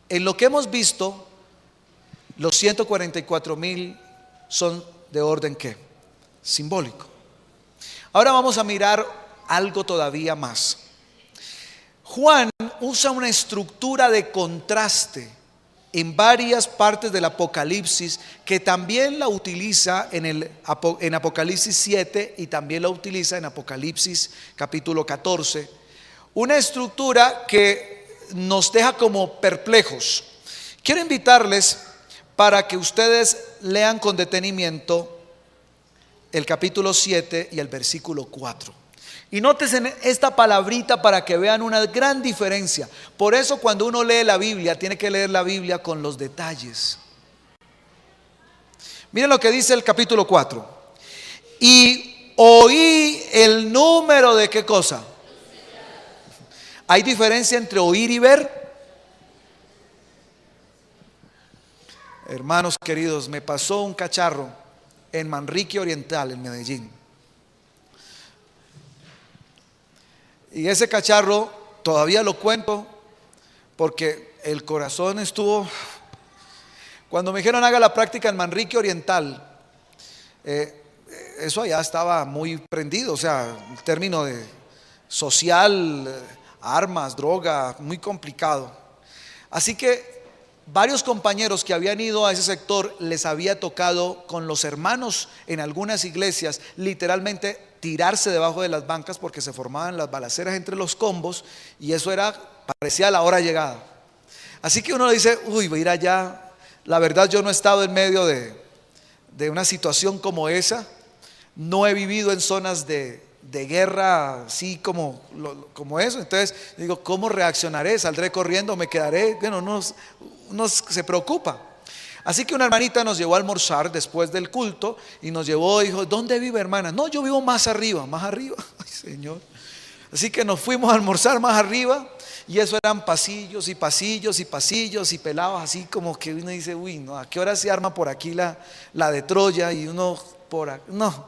En lo que hemos visto, los 144,000 son de orden ¿qué? Simbólico. Ahora vamos a mirar algo todavía más. Juan usa una estructura de contraste en varias partes del Apocalipsis, que también la utiliza en Apocalipsis 7 y también la utiliza en Apocalipsis capítulo 14. Una estructura que nos deja como perplejos. Quiero invitarles para que ustedes lean con detenimiento el capítulo 7 y el versículo 4. Y nótesen esta palabrita para que vean una gran diferencia. Por eso cuando uno lee la Biblia, tiene que leer la Biblia con los detalles. Miren lo que dice el capítulo 4. Y oí el número de ¿qué cosa? ¿Hay diferencia entre oír y ver? Hermanos queridos, me pasó un cacharro en Manrique Oriental, en Medellín. Y ese cacharro todavía lo cuento porque el corazón estuvo. Cuando me dijeron haga la práctica en Manrique Oriental, eso allá estaba muy prendido, o sea, el término de social, armas, droga, muy complicado. Así que varios compañeros que habían ido a ese sector les había tocado con los hermanos en algunas iglesias literalmente tirarse debajo de las bancas porque se formaban las balaceras entre los combos y eso parecía la hora llegada. Así que uno dice, uy, voy a ir allá. La verdad yo no he estado en medio de una situación como esa, no he vivido en zonas de guerra así como eso. Entonces digo, ¿cómo reaccionaré? ¿Saldré corriendo? ¿Me quedaré? Bueno, uno se preocupa. Así que una hermanita nos llevó a almorzar después del culto y nos llevó y dijo, ¿dónde vive, hermana? No, yo vivo más arriba. Ay, Señor. Así que nos fuimos a almorzar más arriba y eso eran pasillos y pasillos y pasillos y pelados así como que uno dice, uy, no, ¿a qué hora se arma por aquí la de Troya? Y uno por aquí, no.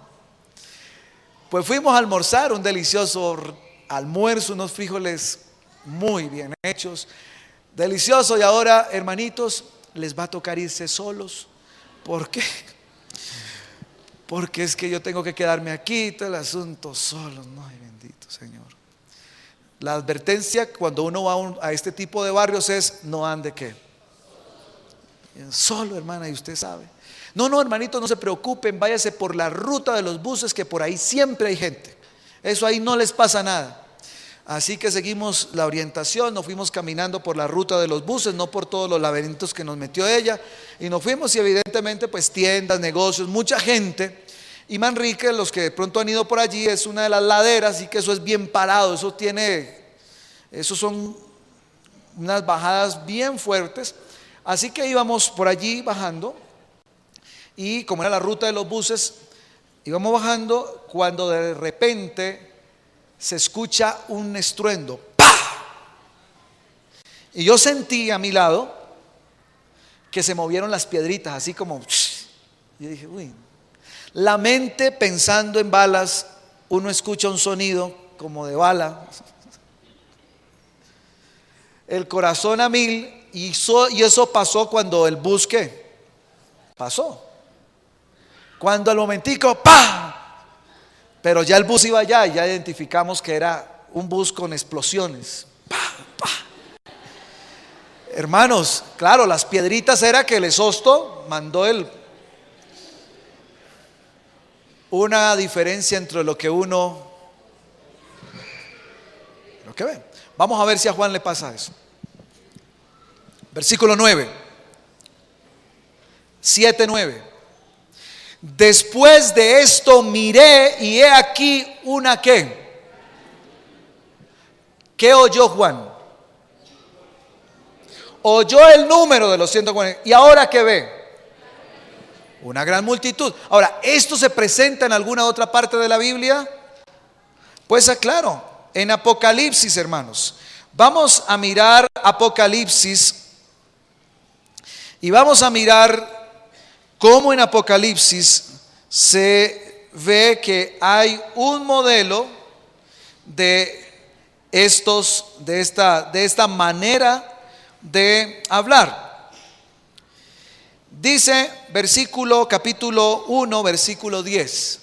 Pues fuimos a almorzar, un delicioso almuerzo, unos frijoles muy bien hechos, delicioso. Y ahora, hermanitos, les va a tocar irse solos. ¿Por qué? Porque es que yo tengo que quedarme aquí, todo el asunto solo. No, ay, bendito Señor. La advertencia cuando uno va a este tipo de barrios es no ande ¿qué? Solo, hermana, y usted sabe. No, hermanito, no se preocupen, váyase por la ruta de los buses, que por ahí siempre hay gente. Eso ahí no les pasa nada. Así que seguimos la orientación, nos fuimos caminando por la ruta de los buses, no por todos los laberintos que nos metió ella. Y nos fuimos y evidentemente pues tiendas, negocios, mucha gente. Y Manrique, los que de pronto han ido por allí, es una de las laderas, y que eso es bien parado, eso son unas bajadas bien fuertes. Así que íbamos por allí bajando. Y como era la ruta de los buses, íbamos bajando cuando de repente se escucha un estruendo. ¡Pah! Y yo sentí a mi lado que se movieron las piedritas, así como. Yo dije, uy. La mente pensando en balas, uno escucha un sonido como de bala. El corazón a mil, y eso pasó cuando el bus ¿qué? Pasó. Cuando al momentico, ¡pam! Pero ya el bus iba allá y ya identificamos que era un bus con explosiones. ¡Pam! ¡Pam! Hermanos, claro, las piedritas era que el exhausto mandó una diferencia entre lo que uno, lo que ve. Vamos a ver si a Juan le pasa eso. Versículo 9, 7:9. Después de esto miré y he aquí una ¿qué? ¿Qué oyó Juan? Oyó el número de los 140. ¿Y ahora qué ve? Una gran multitud. Ahora, ¿esto se presenta en alguna otra parte de la Biblia? Pues claro, en Apocalipsis, hermanos. Vamos a mirar Apocalipsis y vamos a mirar cómo en Apocalipsis se ve que hay un modelo de esta manera de hablar. Dice capítulo 1, versículo 10.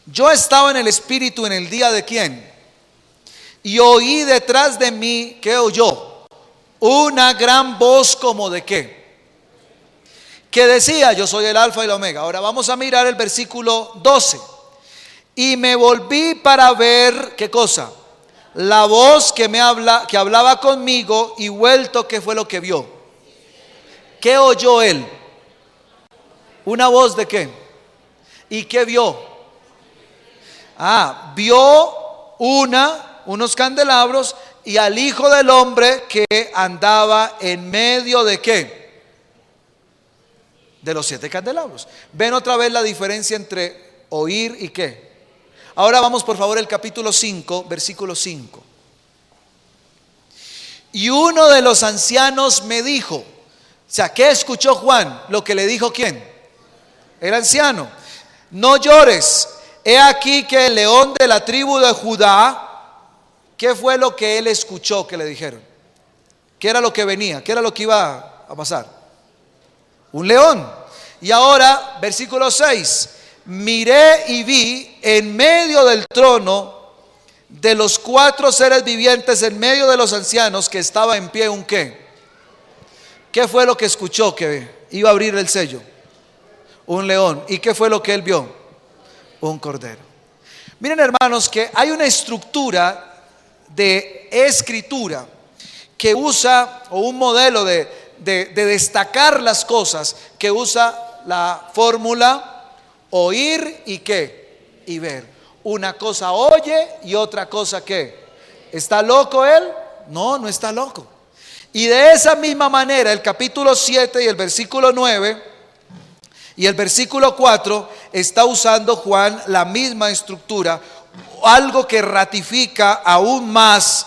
Yo estaba en el Espíritu en el día de ¿quién? Y oí detrás de mí, ¿qué oyó? Una gran voz como de ¿qué? Que decía, yo soy el alfa y la omega. Ahora vamos a mirar el versículo 12. Y me volví para ver, ¿qué cosa? La voz que hablaba conmigo, y vuelto, ¿qué fue lo que vio? ¿Qué oyó él? ¿Una voz de qué? ¿Y qué vio? Vio unos candelabros y al Hijo del Hombre que andaba en medio de ¿qué? De los 7 candelabros. ¿Ven otra vez la diferencia entre oír y qué? Ahora vamos por favor al capítulo 5, versículo 5. Y uno de los ancianos me dijo, o sea, ¿qué escuchó Juan? Lo que le dijo ¿quién? El anciano. No llores, he aquí que el león de la tribu de Judá. ¿Qué fue lo que él escuchó que le dijeron? ¿Qué era lo que venía? ¿Qué era lo que iba a pasar? Un león. Y ahora, versículo 6. Miré y vi en medio del trono de los 4 seres vivientes, en medio de los ancianos, que estaba en pie un ¿qué? ¿Qué fue lo que escuchó que iba a abrir el sello? Un león. ¿Y qué fue lo que él vio? Un cordero. Miren, hermanos, que hay una estructura de escritura que usa, o un modelo de destacar las cosas, que usa la fórmula oír y qué, y ver. Una cosa oye y otra cosa qué. ¿Está loco él? No, no está loco. Y de esa misma manera el capítulo 7 y el versículo 9 y el versículo 4 está usando Juan la misma estructura, algo que ratifica aún más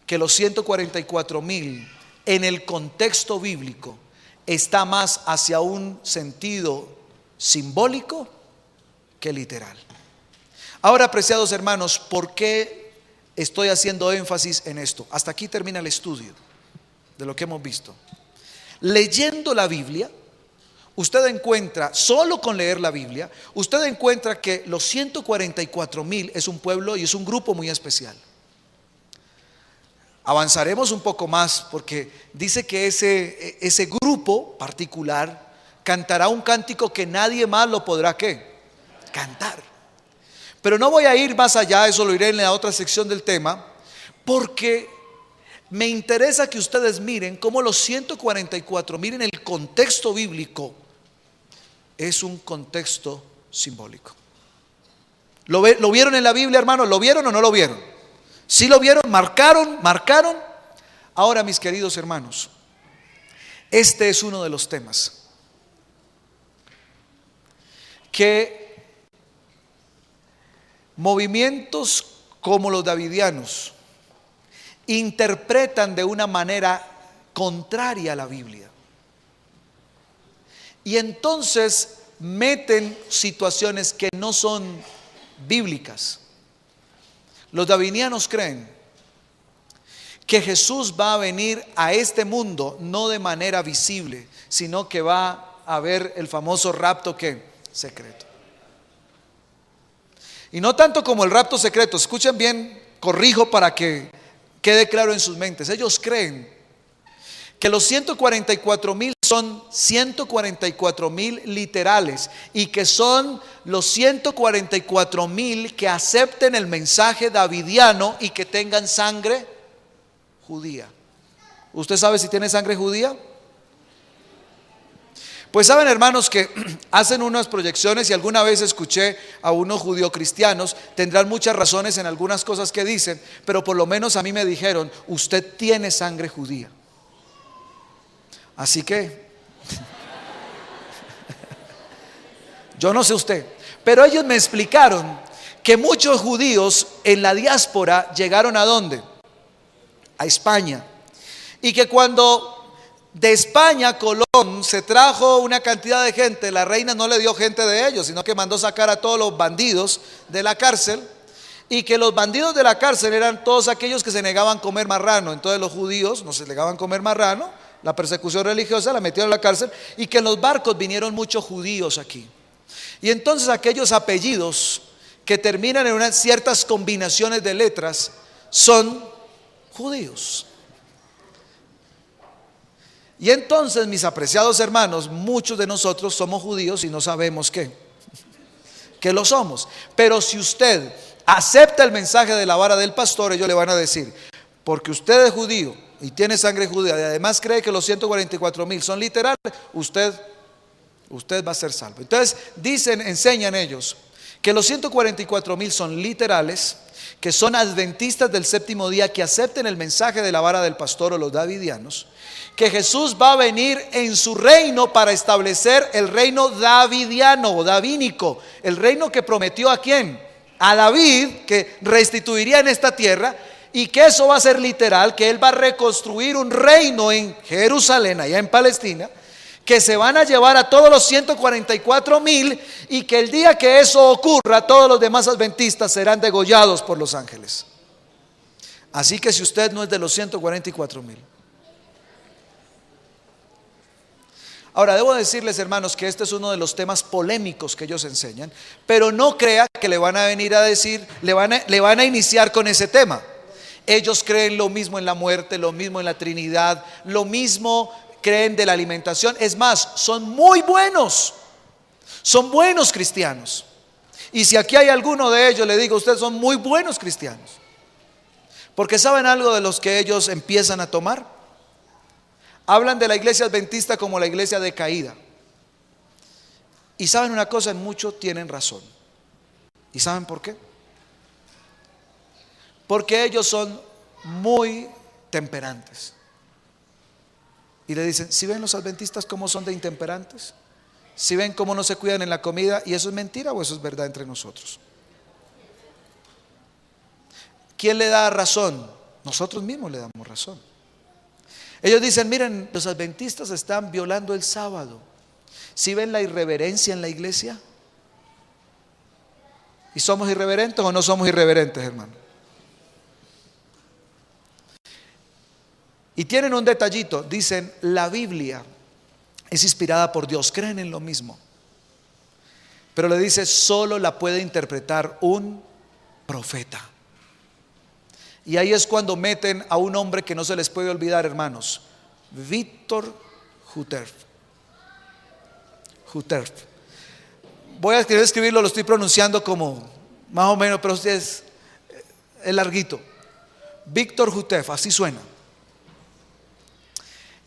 que los 144,000 en el contexto bíblico está más hacia un sentido simbólico que literal. Ahora, apreciados hermanos, ¿por qué estoy haciendo énfasis en esto? Hasta aquí termina el estudio de lo que hemos visto. Leyendo la Biblia, usted encuentra, solo con leer la Biblia, usted encuentra que los 144,000 es un pueblo y es un grupo muy especial. Avanzaremos un poco más porque dice que ese grupo particular cantará un cántico que nadie más lo podrá ¿qué? Cantar. Pero no voy a ir más allá, eso lo iré en la otra sección del tema, porque me interesa que ustedes miren cómo los 144,000 en el contexto bíblico es un contexto simbólico. ¿Lo vieron en la Biblia, hermanos? ¿Lo vieron o no lo vieron? ¿Sí lo vieron? ¿Marcaron? Ahora, mis queridos hermanos, este es uno de los temas que movimientos como los davidianos interpretan de una manera contraria a la Biblia. Y entonces meten situaciones que no son bíblicas. Los davidianos creen que Jesús va a venir a este mundo no de manera visible, sino que va a haber el famoso rapto ¿qué? Secreto. Y no tanto como el rapto secreto, escuchen bien, corrijo para que quede claro en sus mentes. Ellos creen que los 144,000 son 144,000 literales y que son los 144,000 que acepten el mensaje davidiano y que tengan sangre judía. ¿Usted sabe si tiene sangre judía? Pues saben, hermanos, que hacen unas proyecciones y alguna vez escuché a unos judio-cristianos, tendrán muchas razones en algunas cosas que dicen, pero por lo menos a mí me dijeron: usted tiene sangre judía. Así que yo no sé usted, pero ellos me explicaron que muchos judíos en la diáspora llegaron ¿a dónde? A España. Y que cuando de España Colón se trajo una cantidad de gente, la reina no le dio gente de ellos, sino que mandó sacar a todos los bandidos de la cárcel, y que los bandidos de la cárcel eran todos aquellos que se negaban a comer marrano. Entonces los judíos no se negaban a comer marrano, la persecución religiosa la metieron en la cárcel, y que en los barcos vinieron muchos judíos aquí. Y entonces aquellos apellidos que terminan en unas ciertas combinaciones de letras son judíos. Y entonces, mis apreciados hermanos, muchos de nosotros somos judíos y no sabemos que lo somos. Pero si usted acepta el mensaje de la vara del pastor, ellos le van a decir: porque usted es judío y tiene sangre judía y además cree que los 144,000 son literales, usted va a ser salvo. Entonces enseñan ellos que los 144,000 son literales, que son adventistas del séptimo día, que acepten el mensaje de la vara del pastor o los davidianos, que Jesús va a venir en su reino para establecer el reino davidiano o davínico, el reino que prometió ¿a quién? A David, que restituiría en esta tierra, y que eso va a ser literal, que él va a reconstruir un reino en Jerusalén, allá en Palestina, que se van a llevar a todos los 144,000, y que el día que eso ocurra, todos los demás adventistas serán degollados por los ángeles. Así que si usted no es de los 144,000. Ahora, debo decirles, hermanos, que este es uno de los temas polémicos que ellos enseñan, pero no crea que le van a venir a decir, le van a iniciar con ese tema. Ellos creen lo mismo en la muerte, lo mismo en la Trinidad, lo mismo creen de la alimentación. Es más, son muy buenos, son buenos cristianos. Y si aquí hay alguno de ellos, le digo: ustedes son muy buenos cristianos. Porque ¿saben algo de los que ellos empiezan a tomar? Hablan de la iglesia adventista como la iglesia decaída. Y saben una cosa, en mucho tienen razón. ¿Y saben por qué? Porque ellos son muy temperantes. Y le dicen: ¿si ven los adventistas cómo son de intemperantes? ¿Si ven cómo no se cuidan en la comida? ¿Y eso es mentira o eso es verdad entre nosotros? ¿Quién le da razón? Nosotros mismos le damos razón. Ellos dicen: miren, los adventistas están violando el sábado. ¿Sí ven la irreverencia en la iglesia? ¿Y somos irreverentes o no somos irreverentes, hermano? Y tienen un detallito, dicen: la Biblia es inspirada por Dios, creen en lo mismo. Pero le dice: solo la puede interpretar un profeta. Y ahí es cuando meten a un hombre que no se les puede olvidar, hermanos: Víctor Jutterf. Voy a escribirlo, lo estoy pronunciando como más o menos, pero es larguito. Víctor Jutterf, así suena.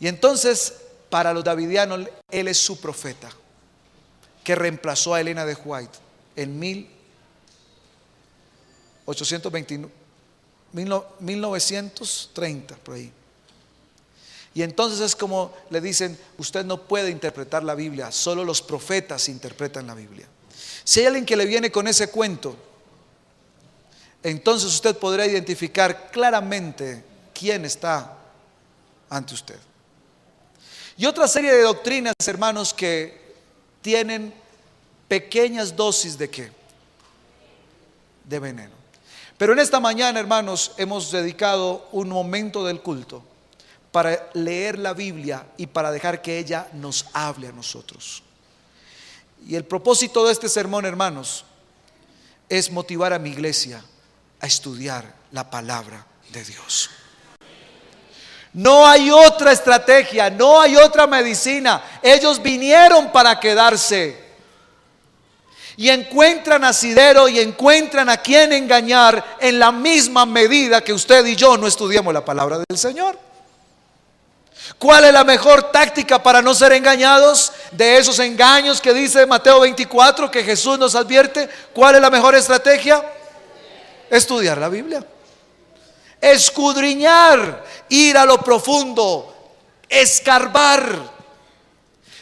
Y entonces, para los davidianos, él es su profeta, que reemplazó a Elena de White en 1930, por ahí. Y entonces es como le dicen: usted no puede interpretar la Biblia, solo los profetas interpretan la Biblia. Si hay alguien que le viene con ese cuento, entonces usted podrá identificar claramente quién está ante usted. Y otra serie de doctrinas, hermanos, que tienen pequeñas dosis de ¿qué? De veneno. Pero en esta mañana, hermanos, hemos dedicado un momento del culto para leer la Biblia y para dejar que ella nos hable a nosotros. Y el propósito de este sermón, hermanos, es motivar a mi iglesia a estudiar la palabra de Dios. No hay otra estrategia, no hay otra medicina. Ellos vinieron para quedarse. Y encuentran asidero y encuentran a quien engañar en la misma medida que usted y yo no estudiamos la palabra del Señor. ¿Cuál es la mejor táctica para no ser engañados de esos engaños que dice Mateo 24 que Jesús nos advierte? ¿Cuál es la mejor estrategia? Estudiar la Biblia, escudriñar, ir a lo profundo, escarbar,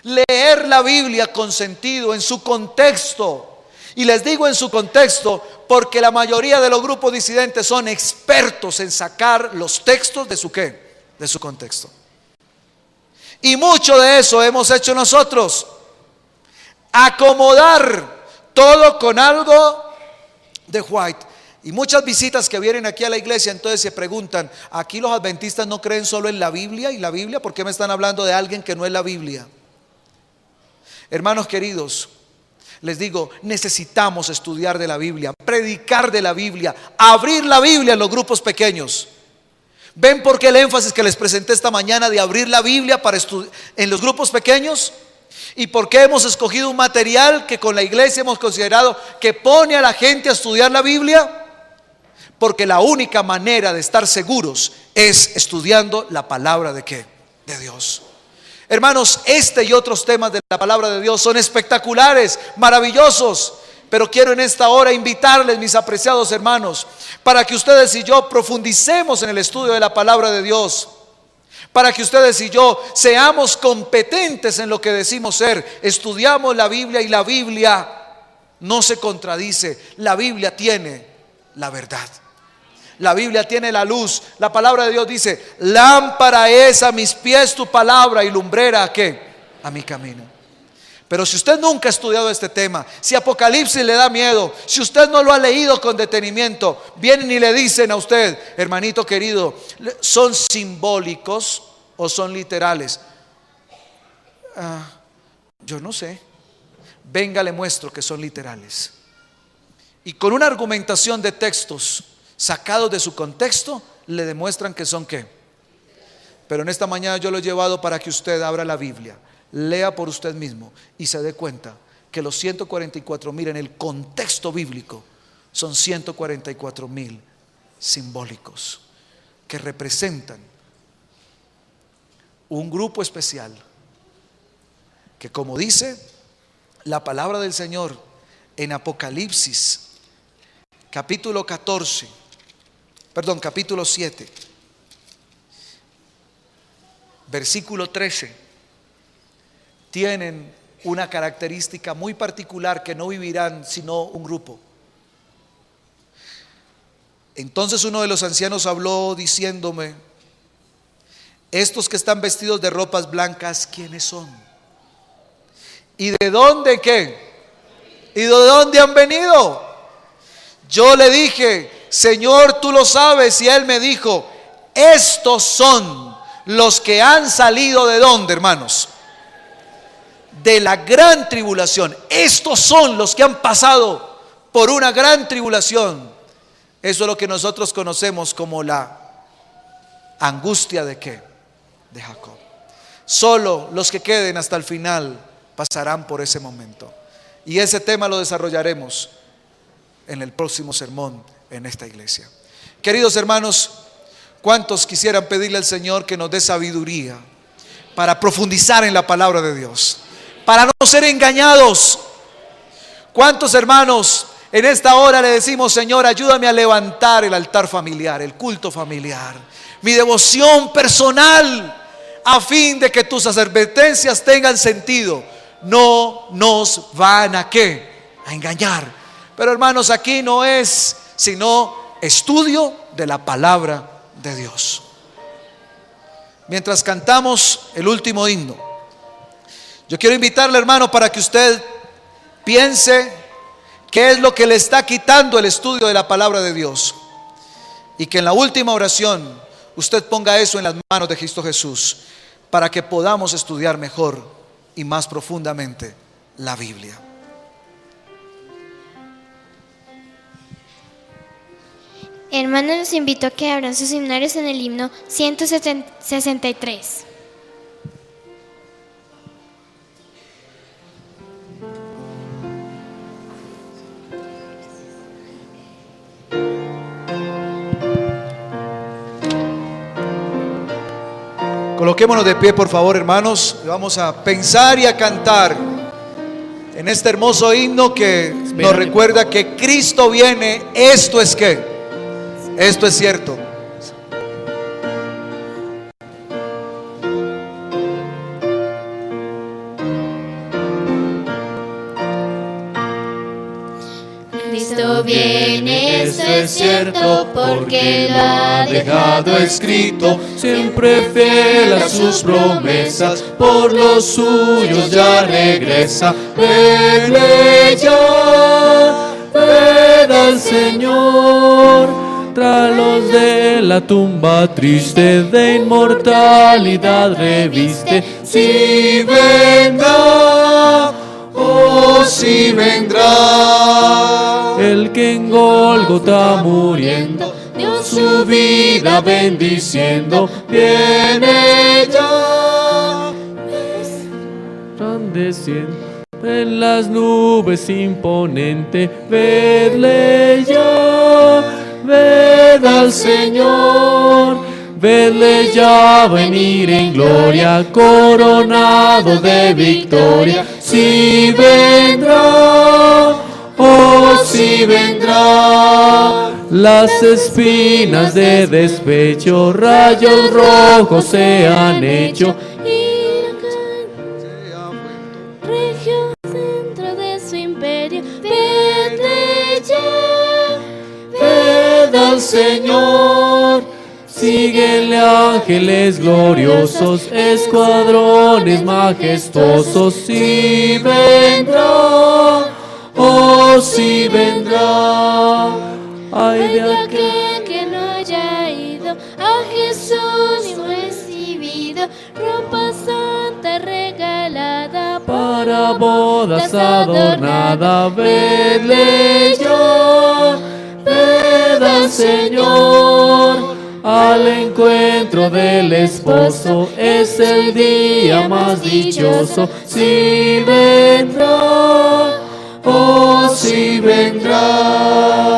leer la Biblia con sentido, en su contexto. Y les digo en su contexto porque la mayoría de los grupos disidentes son expertos en sacar los textos de su ¿qué? De su contexto. Y mucho de eso hemos hecho nosotros. Acomodar todo con algo de White. Y muchas visitas que vienen aquí a la iglesia entonces se preguntan, aquí los adventistas no creen solo en la Biblia. ¿Y la Biblia? ¿Por qué me están hablando de alguien que no es la Biblia? Hermanos queridos, les digo, necesitamos estudiar de la Biblia, predicar de la Biblia, abrir la Biblia en los grupos pequeños. ¿Ven por qué el énfasis que les presenté esta mañana de abrir la Biblia para en los grupos pequeños? ¿Y por qué hemos escogido un material que con la iglesia hemos considerado que pone a la gente a estudiar la Biblia? Porque la única manera de estar seguros es estudiando la palabra ¿de qué? De Dios. Hermanos, este y otros temas de la palabra de Dios son espectaculares, maravillosos. Pero quiero en esta hora invitarles, mis apreciados hermanos, para que ustedes y yo profundicemos en el estudio de la palabra de Dios. Para que ustedes y yo seamos competentes en lo que decimos ser. Estudiamos la Biblia y la Biblia no se contradice. La Biblia tiene la verdad. La Biblia tiene la luz. La palabra de Dios dice: lámpara es a mis pies tu palabra y lumbrera ¿a qué? A mi camino. Pero si usted nunca ha estudiado este tema, si Apocalipsis le da miedo, si usted no lo ha leído con detenimiento, vienen y le dicen a usted, hermanito querido, ¿son simbólicos o son literales? Yo no sé. Venga, le muestro que son literales. Y con una argumentación de textos sacados de su contexto, le demuestran que son ¿qué? Pero en esta mañana yo lo he llevado para que usted abra la Biblia, lea por usted mismo y se dé cuenta que los 144,000 en el contexto bíblico son 144,000 simbólicos que representan un grupo especial que, como dice la palabra del Señor en Apocalipsis capítulo 7 versículo 13, tienen una característica muy particular que no vivirán sino un grupo. Entonces uno de los ancianos habló diciéndome: estos que están vestidos de ropas blancas, ¿quiénes son? ¿Y de dónde qué? ¿Y de dónde han venido? Yo le dije: Señor, tú lo sabes. Y él me dijo: estos son los que han salido ¿de dónde, hermanos? De la gran tribulación. Estos son los que han pasado por una gran tribulación. Eso es lo que nosotros conocemos como la angustia ¿de qué? De Jacob. Solo los que queden hasta el final pasarán por ese momento. Y ese tema lo desarrollaremos en el próximo sermón en esta iglesia. Queridos hermanos, ¿cuántos quisieran pedirle al Señor que nos dé sabiduría para profundizar en la palabra de Dios, para no ser engañados? ¿Cuántos hermanos en esta hora le decimos: Señor, ayúdame a levantar el altar familiar, el culto familiar, mi devoción personal, a fin de que tus advertencias tengan sentido? No nos van a ¿qué? A engañar. Pero hermanos, aquí no es sino estudio de la palabra de Dios. Mientras cantamos el último himno, yo quiero invitarle, hermano, para que usted piense qué es lo que le está quitando el estudio de la palabra de Dios, y que en la última oración usted ponga eso en las manos de Cristo Jesús, para que podamos estudiar mejor y más profundamente la Biblia. Hermanos, los invito a que abran sus himnarios en el himno 163. Coloquémonos de pie, por favor, hermanos, y vamos a pensar y a cantar en este hermoso himno que nos recuerda que Cristo viene. Esto es cierto. Cristo viene, esto es cierto, porque lo ha dejado escrito, siempre fiel a sus promesas, por los suyos ya regresa. Venle ya, ven al Señor, tráelos de la tumba triste, de inmortalidad reviste. Si vendrá, oh, si vendrá, el que en Gólgota muriendo dio su vida bendiciendo, viene ya, resplandeciendo en las nubes imponente. Vedle ya, ved al Señor, vedle ya venir en gloria, coronado de victoria. Si vendrá, oh, si vendrá, las espinas de despecho, rayos rojos se han hecho, y regio centro de su imperio. Vedle ya, ved al Señor. Síguenle ángeles gloriosos, escuadrones majestuosos. Si vendrá, oh, si vendrá. Ay de aquel que no haya ido a Jesús ni recibido ropa santa regalada para bodas adornada. Vedle ya, ved al Señor, al encuentro del esposo. Es el día más dichoso. Si vendrá, oh, si vendrá.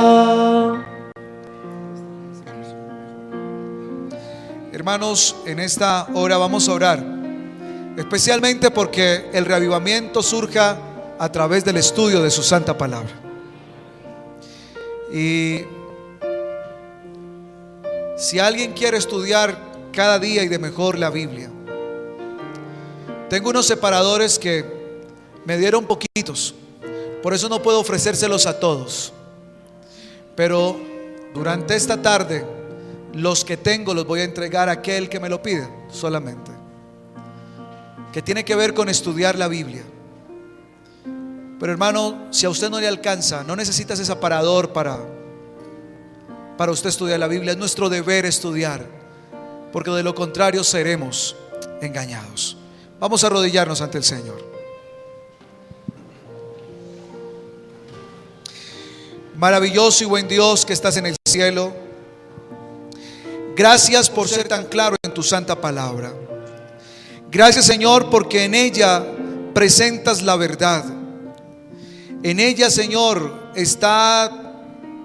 Hermanos, en esta hora vamos a orar, especialmente porque el reavivamiento surja a través del estudio de su santa palabra. Y si alguien quiere estudiar cada día y de mejor la Biblia, tengo unos separadores que me dieron poquitos, por eso no puedo ofrecérselos a todos, pero durante esta tarde los que tengo los voy a entregar a aquel que me lo pide solamente, que tiene que ver con estudiar la Biblia. Pero hermano, si a usted no le alcanza, no necesita ese separador para usted estudiar la Biblia. Es nuestro deber estudiar, porque de lo contrario seremos engañados. Vamos a arrodillarnos ante el Señor. Maravilloso y buen Dios que estás en el cielo, gracias por ser tan claro en tu santa palabra. Gracias, Señor, porque en ella presentas la verdad. En ella, Señor, está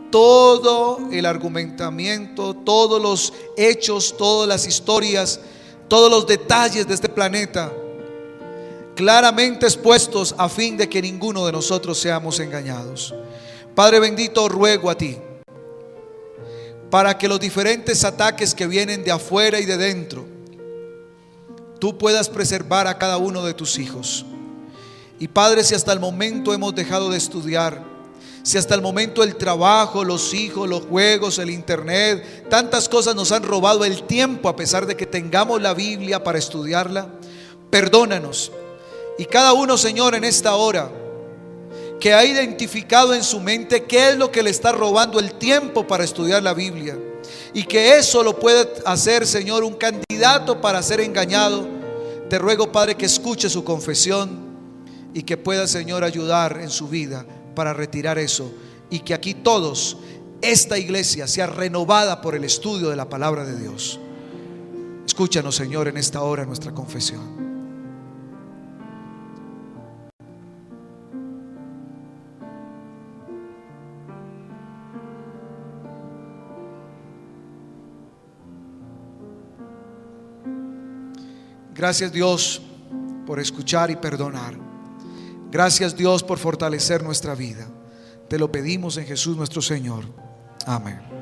todo el argumentamiento, todos los hechos, todas las historias, todos los detalles de este planeta, claramente expuestos a fin de que ninguno de nosotros seamos engañados. Padre bendito, ruego a ti para que los diferentes ataques que vienen de afuera y de dentro, tú puedas preservar a cada uno de tus hijos. Y Padre, si hasta el momento hemos dejado de estudiar, si hasta el momento el trabajo, los hijos, los juegos, el internet, tantas cosas nos han robado el tiempo a pesar de que tengamos la Biblia para estudiarla, perdónanos. Y cada uno, Señor, en esta hora que ha identificado en su mente qué es lo que le está robando el tiempo para estudiar la Biblia, y que eso lo puede hacer, Señor, un candidato para ser engañado, te ruego, Padre, que escuche su confesión y que pueda, Señor, ayudar en su vida para retirar eso, y que aquí todos esta iglesia sea renovada por el estudio de la palabra de Dios. Escúchanos, Señor, en esta hora nuestra confesión. Gracias, Dios, por escuchar y perdonar. Gracias, Dios, por fortalecer nuestra vida. Te lo pedimos en Jesús nuestro Señor. Amén.